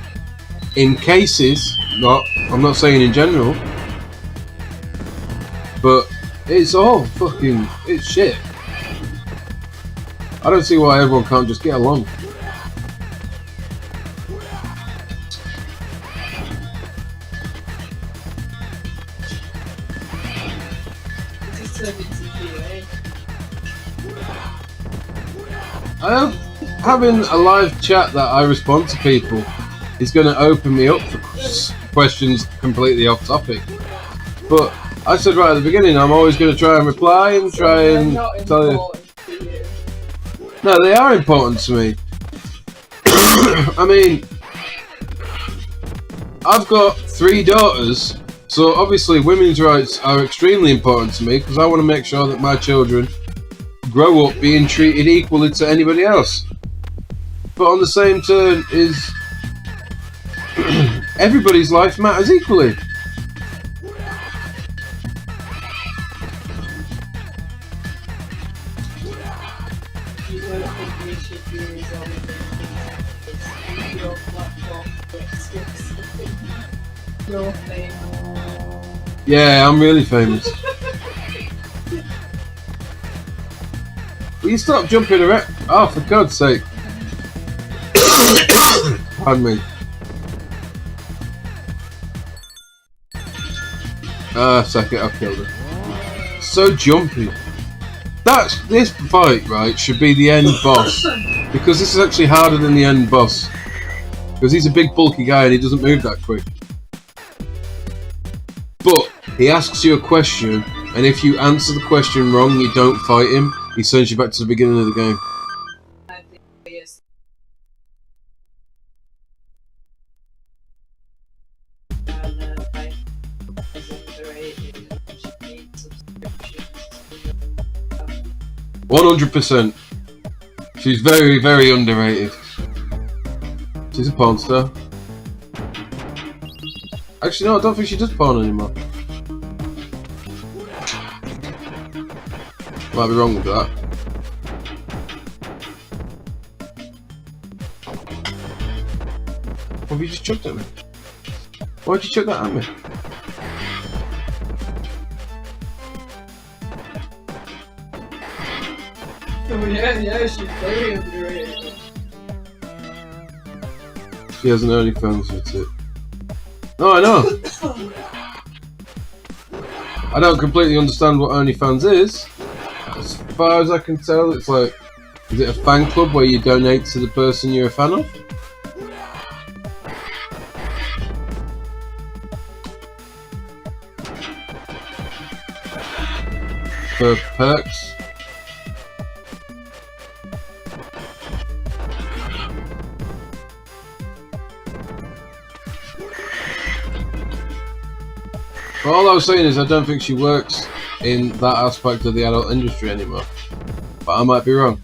in cases, I'm not saying in general, but it's all fucking, it's shit. I don't see why everyone can't just get along. I hope having a live chat that I respond to people is going to open me up for questions completely off topic. But I said right at the beginning, I'm always going to try and reply and try and tell you. No, they are important to me. I mean, I've got 3 daughters, so obviously women's rights are extremely important to me because I want to make sure that my children grow up being treated equally to anybody else. But on the same turn is everybody's life matters equally. Yeah, I'm really famous. Will you stop jumping around? Oh, for God's sake. Pardon me. Suck it, I've killed her. So jumpy. This fight, right, should be the end boss. Because this is actually harder than the end boss. Because he's a big bulky guy and he doesn't move that quick. But he asks you a question, and if you answer the question wrong, you don't fight him. He sends you back to the beginning of the game. 100%. She's very, very underrated. She's a porn star. Actually, no, I don't think she does porn anymore. Might be wrong with that. What have you just chucked at me? Why'd you chuck that at me? Oh yeah, she's very underrated. She has an OnlyFans with it. No, I know. I don't completely understand what OnlyFans is. As far as I can tell, it's like, is it a fan club where you donate to the person you're a fan of? For perks? But all I was saying is I don't think she works in that aspect of the adult industry anymore. But I might be wrong.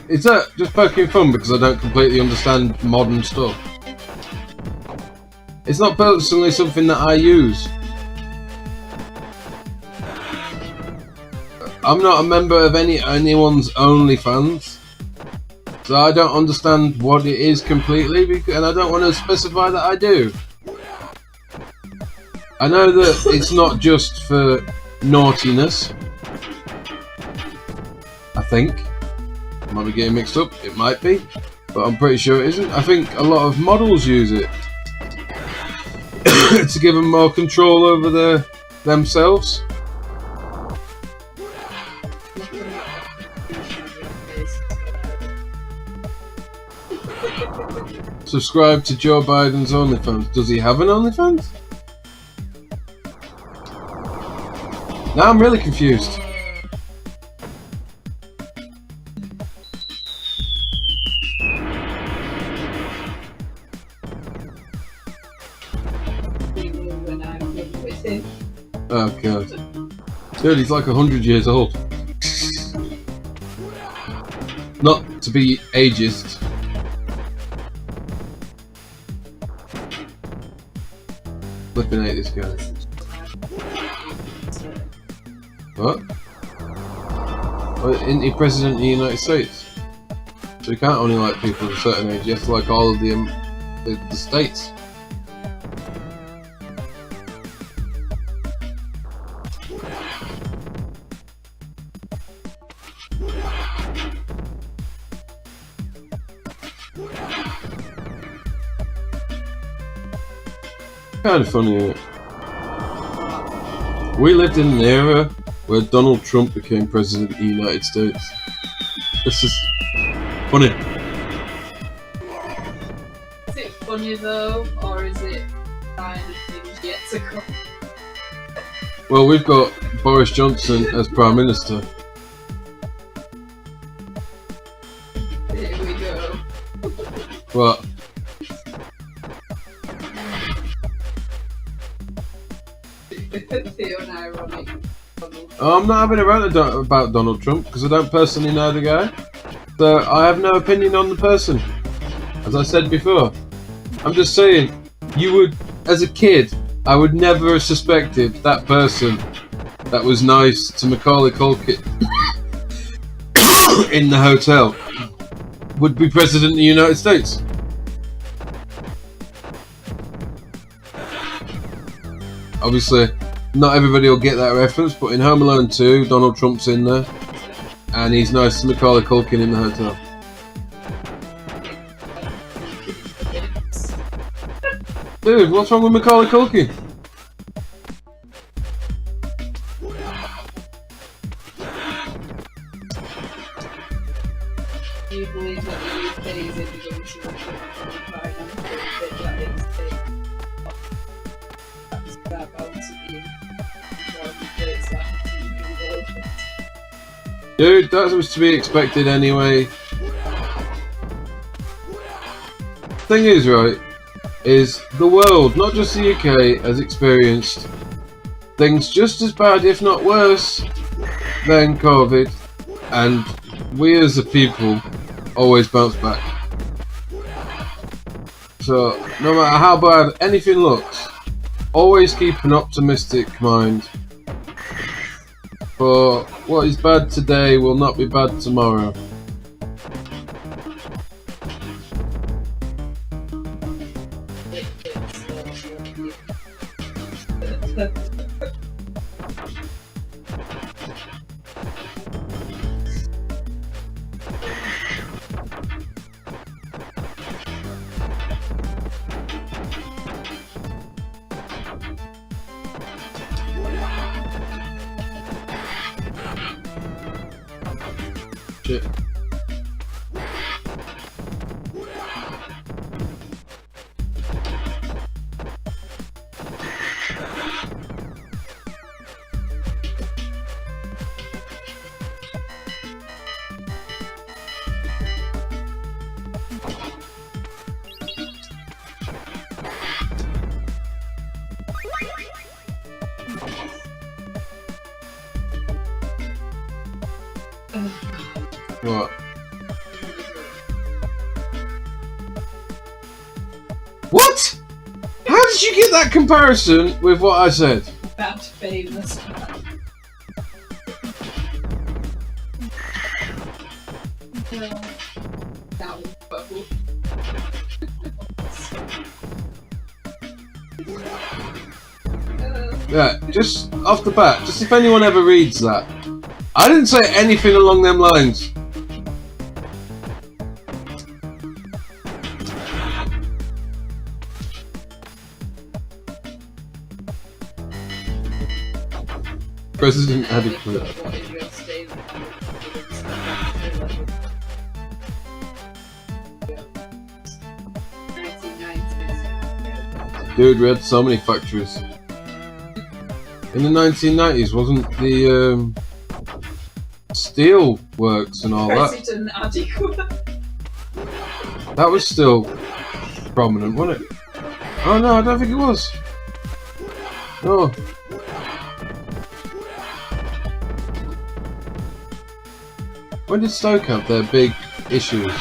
Is that just poking fun because I don't completely understand modern stuff? It's not personally something that I use. I'm not a member of anyone's OnlyFans, so I don't understand what it is completely, and I don't want to specify that I do. I know that it's not just for naughtiness. I think. Might be getting mixed up, it might be, but I'm pretty sure it isn't. I think a lot of models use it to give them more control over themselves. Subscribe to Joe Biden's OnlyFans. Does he have an OnlyFans? Now I'm really confused. Oh god. Dude, he's like 100 years old. Not to be ageist. Flipping hate this guy. What? Well, isn't he president of the United States? So you can't only like people of a certain age, you have to like all of the states. Kind of funny, isn't it? We lived in an era where Donald Trump became president of the United States. This is funny. Is it funny though, or is it kind of things yet to come? Well, we've got Boris Johnson as Prime Minister. Here we go. What? Theo and ironic. I'm not having a rant about Donald Trump because I don't personally know the guy. So I have no opinion on the person. As I said before. I'm just saying, you would, as a kid, I would never have suspected that person that was nice to Macaulay Culkin in the hotel would be president of the United States. Obviously, not everybody will get that reference, but in Home Alone 2, Donald Trump's in there, and he's nice to Macaulay Culkin in the hotel. Dude, what's wrong with Macaulay Culkin? Do you believe that the UK is in going to Ukraine and that it's that's about to be more of the place that relations? Dude, that was to be expected anyway. Thing is, right, is the world, not just the UK, has experienced things just as bad, if not worse, than COVID, and we as a people always bounce back. So, no matter how bad anything looks, always keep an optimistic mind. For what is bad today will not be bad tomorrow. Shit. What? What? How did you get that comparison with what I said? Bad famous. Yeah, just off the bat, just if anyone ever reads that, I didn't say anything along them lines. President adequate. Dude, we had so many factories. In the 1990s, wasn't the steel works and all that? President adequate. That was still prominent, wasn't it? Oh no, I don't think it was. No. When did Stoke have their big issues?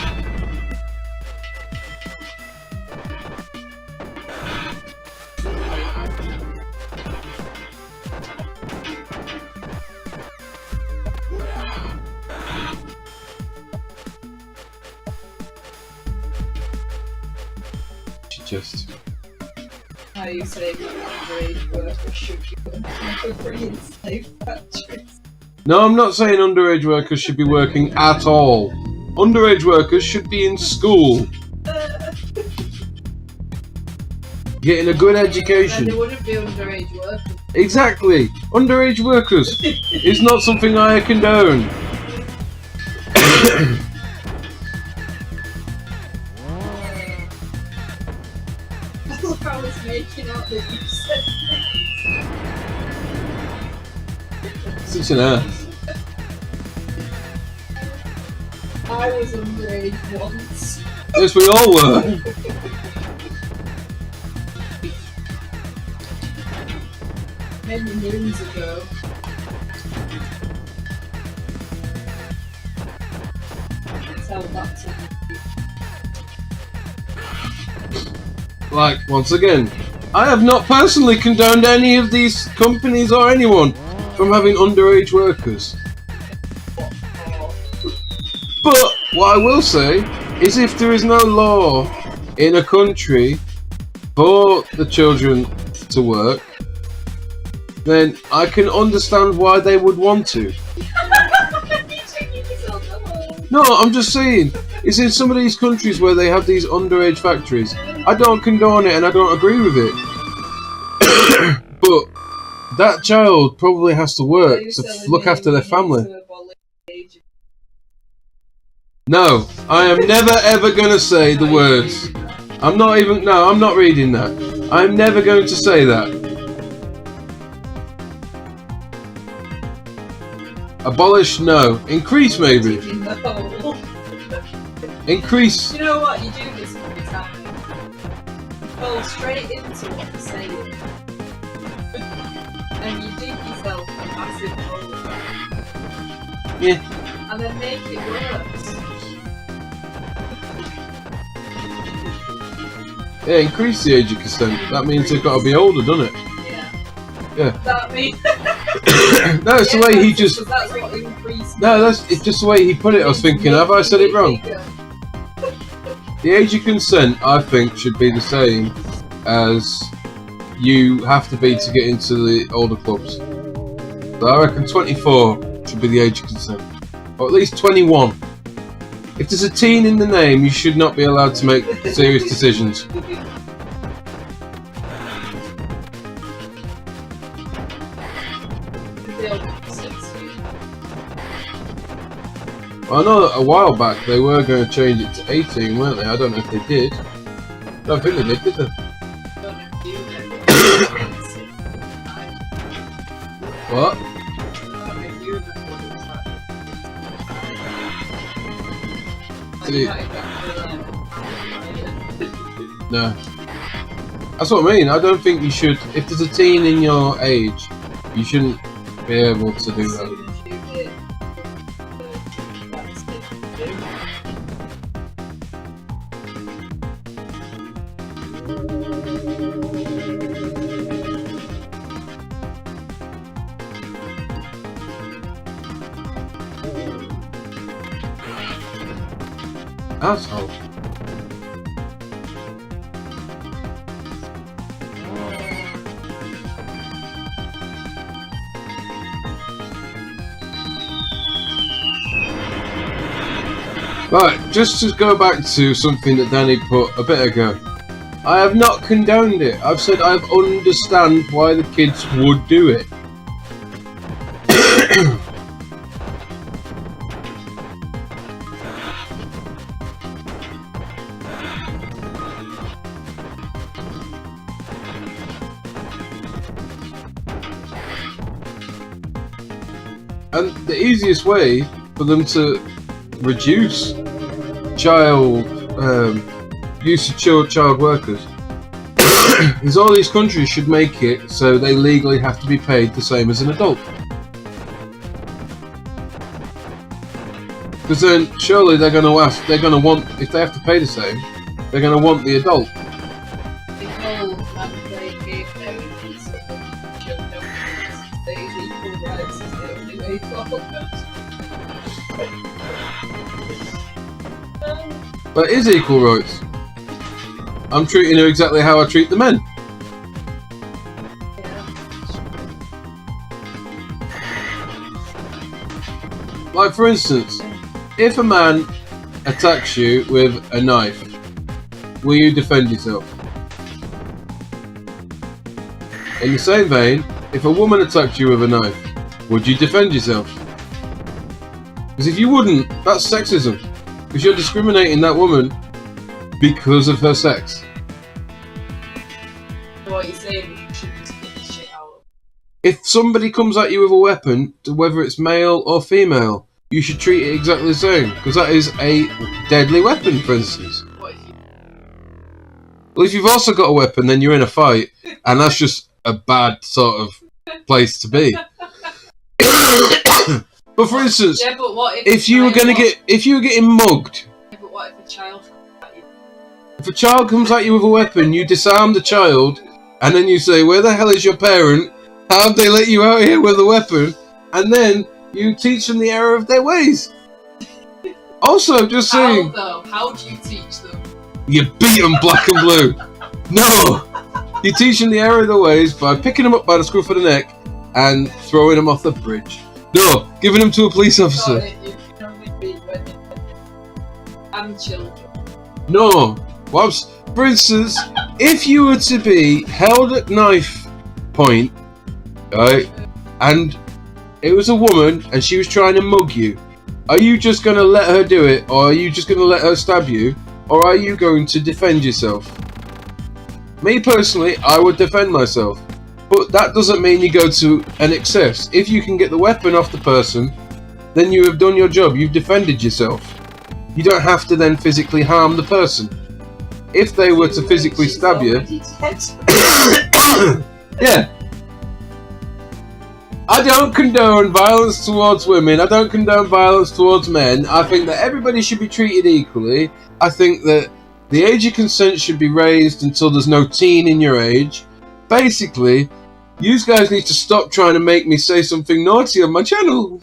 Just. How you say that underage workers should be working for free in slave factories? No, I'm not saying underage workers should be working at all. Underage workers should be in school, getting a good Then education. they wouldn't be underage workers. Exactly. Underage workers is not something I condone. Look, I was making out that you said Such an ass. I was underage once. Yes, we all were. Many moons ago. Tell that to me. Like, once again, I have not personally condoned any of these companies or anyone from having underage workers. But what I will say is if there is no law in a country for the children to work, then I can understand why they would want to. No, I'm just saying, it's in some of these countries where they have these underage factories. I don't condone it and I don't agree with it. But that child probably has to work to look after their family. No, I am never ever gonna say the words. I'm not even. No, I'm not reading that. I'm never going to say that. Abolish? No. Increase maybe. No. Increase. You know what? You do this every time. Go straight into what they're saying. And you dig yourself a massive hole. Yeah. And then make it worse. Yeah, increase the age of consent. That means they've got to be older, doesn't it? Yeah. Yeah. That means. No, it's the way he just. That's what increase. No, that's it's just the way he put it. I was thinking, have I said it wrong? The age of consent, I think, should be the same as you have to be to get into the older clubs. So I reckon 24 should be the age of consent, or at least 21. If there's a teen in the name, you should not be allowed to make serious decisions. I know that a while back they were going to change it to 18, weren't they? I don't know if they did. I don't think they did they? What? No. That's what I mean. I don't think you should. If there's a teen in your age, you shouldn't be able to do that. Asshole. Right, just to go back to something that Danny put a bit ago. I have not condoned it. I've said I understand why the kids would do it. And the easiest way for them to reduce child use of child workers is all these countries should make it so they legally have to be paid the same as an adult. Because then surely they're going to ask, they're going to want, if they have to pay the same, they're going to want the adult. But it is equal rights. I'm treating her exactly how I treat the men. Like for instance, if a man attacks you with a knife, will you defend yourself? In the same vein, if a woman attacked you with a knife, would you defend yourself? Because if you wouldn't, that's sexism. Because you're discriminating that woman because of her sex. So what you're saying is you should just get the shit out. If somebody comes at you with a weapon, whether it's male or female, you should treat it exactly the same. Because that is a deadly weapon, for instance. What if you... Well, if you've also got a weapon, then you're in a fight, and that's just a bad sort of place to be. But for instance, Yeah, but what if you were getting mugged, Yeah, but what if a child comes at you? if a child comes at you with a weapon, you disarm the child, and then you say, "Where the hell is your parent? How have they let you out here with a weapon?" And then you teach them the error of their ways. Also, just saying, How though? How do you teach them? you beat them black and blue. No, you teach them the error of their ways by picking them up by the scruff of the neck and throwing them off the bridge. No, giving them to a police officer. You can only beat women and children. No. For instance, if you were to be held at knife point, right, and it was a woman and she was trying to mug you, Are you just going to let her do it, or are you just going to let her stab you, or are you going to defend yourself? Me personally, I would defend myself, but that doesn't mean you go to an excess. If you can get the weapon off the person, then you have done your job, you've defended yourself. You don't have to then physically harm the person. If they were to physically stab you... Yeah. I don't condone violence towards women, I don't condone violence towards men. I think that everybody should be treated equally. I think that the age of consent should be raised until there's no teen in your age. Basically, you guys need to stop trying to make me say something naughty on my channel.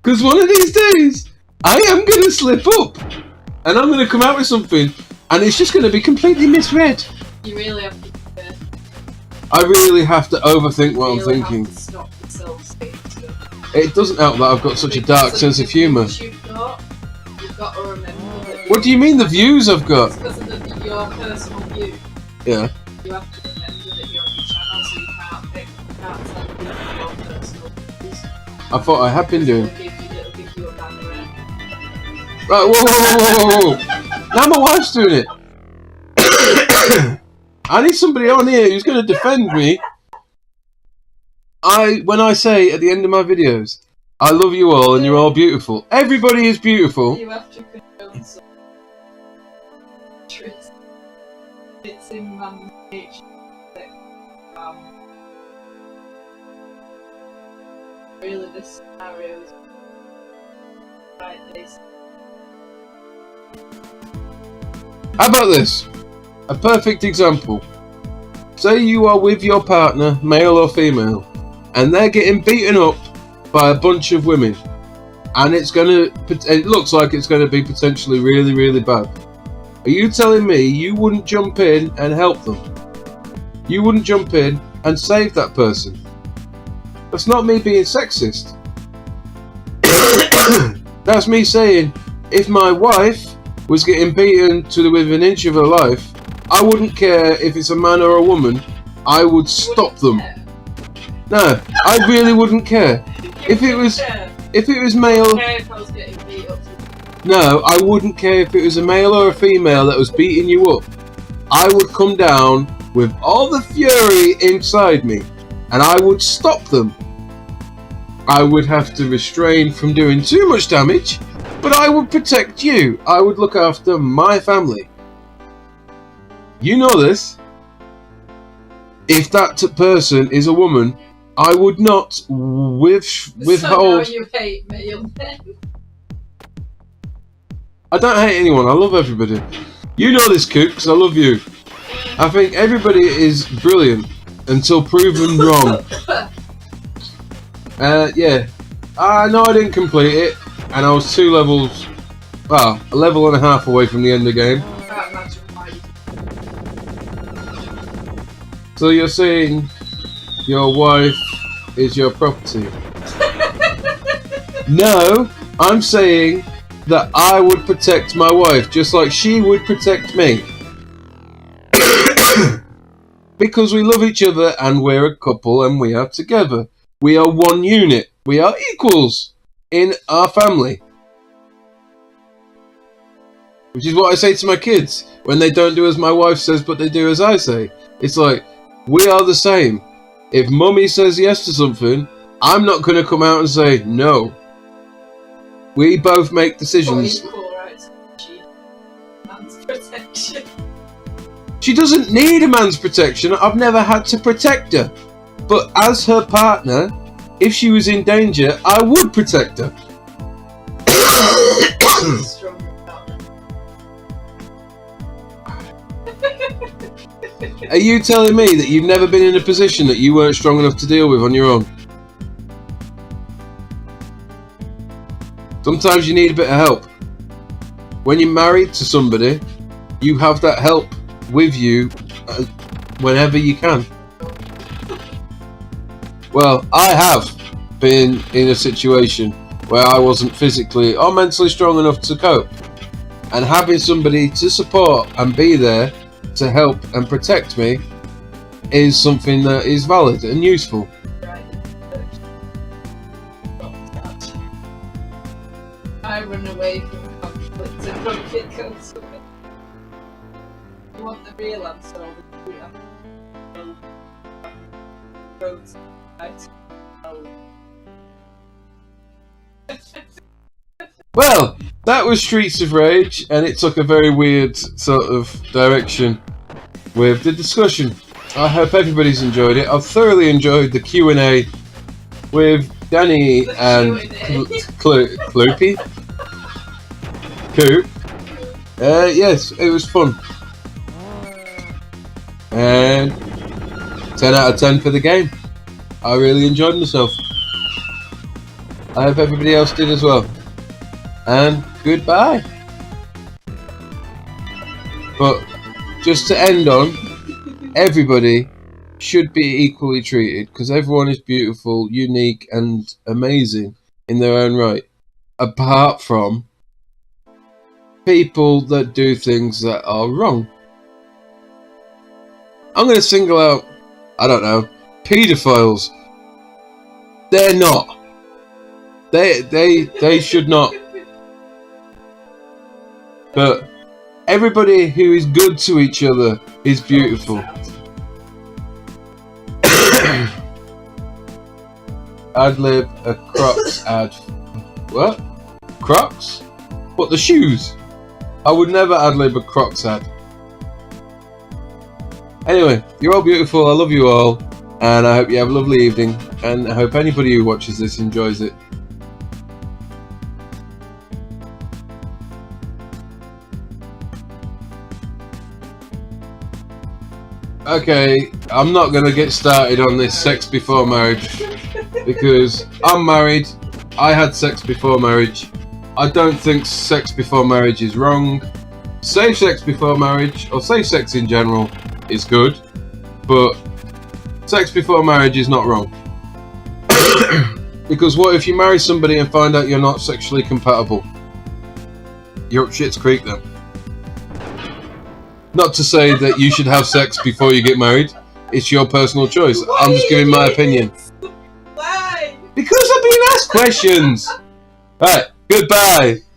Because one of these days, I am going to slip up. And I'm going to come out with something, and it's just going to be completely misread. You really have to I really have to overthink what I'm thinking. have to stop yourself saying stuff. It doesn't help that I've got such a dark sense of humour. You've got to remember that What do you mean the views I've got? It's because of your personal view. Yeah. You have to remember that you're on your channel, so you can't tell people your personal views. I thought I had been doing. It'll give you a bad rep. Right, whoa. Now my wife's doing it. I need somebody on here who's going to defend me. When I say at the end of my videos, I love you all and you're all beautiful. Everybody is beautiful. You have to condone some truth. It's in man's nature that really this scenario is like this. How about this? A perfect example. Say you are with your partner, male or female, and they're getting beaten up by a bunch of women, and it looks like it's gonna be potentially really, really bad. Are you telling me you wouldn't jump in and help them? You wouldn't jump in and save that person? That's not me being sexist. That's me saying, if my wife was getting beaten to within an inch of her life, I wouldn't care if it's a man or a woman. I would stop them. No, I really wouldn't care. If it was male, no, I wouldn't care if it was a male or a female that was beating you up. I would come down with all the fury inside me, and I would stop them. I would have to restrain from doing too much damage, but I would protect you. I would look after my family. You know this. If that person is a woman, I would not withhold. So now you hate male men. I don't hate anyone. I love everybody. You know this, Kooks. I love you. I think everybody is brilliant until proven wrong. Yeah. No, I didn't complete it, and I was 2 levels, well, a level and a half away from the end of the game. I can't imagine why you So you're saying your wife is your property? No, I'm saying that I would protect my wife just like she would protect me. Because we love each other and we're a couple and we are together. We are one unit. We are equals in our family. Which is what I say to my kids when they don't do as my wife says but they do as I say. It's like, we are the same. If mummy says yes to something, I'm not going to come out and say no. We both make decisions. Man's protection. She doesn't need a man's protection. I've never had to protect her. But as her partner, if she was in danger, I would protect her. Strong partner. Are you telling me that you've never been in a position that you weren't strong enough to deal with on your own? Sometimes you need a bit of help. When you're married to somebody, you have that help with you whenever you can. Well, I have been in a situation where I wasn't physically or mentally strong enough to cope, and having somebody to support and be there to help and protect me is something that is valid and useful. Right. I run away from conflict and don't get killed to it. You want the real answer or the real answer? Roads, right? Well, that was Streets of Rage, and it took a very weird sort of direction with the discussion. I hope everybody's enjoyed it. I've thoroughly enjoyed the Q&A with Danny and Kloopy. Coop. Yes, it was fun. And 10 out of 10 for the game. I really enjoyed myself. I hope everybody else did as well. And goodbye. But just to end on, everybody should be equally treated because everyone is beautiful, unique, and amazing in their own right. Apart from people that do things that are wrong. I'm going to single out, I don't know, paedophiles. They're not. They should not. But everybody who is good to each other is beautiful. I'd live a Crocs ad. What? Crocs? What, the shoes? I would never ad-lib a Crocs ad. Anyway, you're all beautiful, I love you all, and I hope you have a lovely evening, and I hope anybody who watches this enjoys it. Okay, I'm not going to get started on this sex before marriage, because I'm married, I had sex before marriage. I don't think sex before marriage is wrong. Safe sex before marriage, or safe sex in general, is good, but sex before marriage is not wrong. Because what if you marry somebody and find out you're not sexually compatible? You're up shit's creek then. Not to say that you should have sex before you get married. It's your personal choice. I'm just giving my opinion. Why? Because I've been asked questions. Right, goodbye.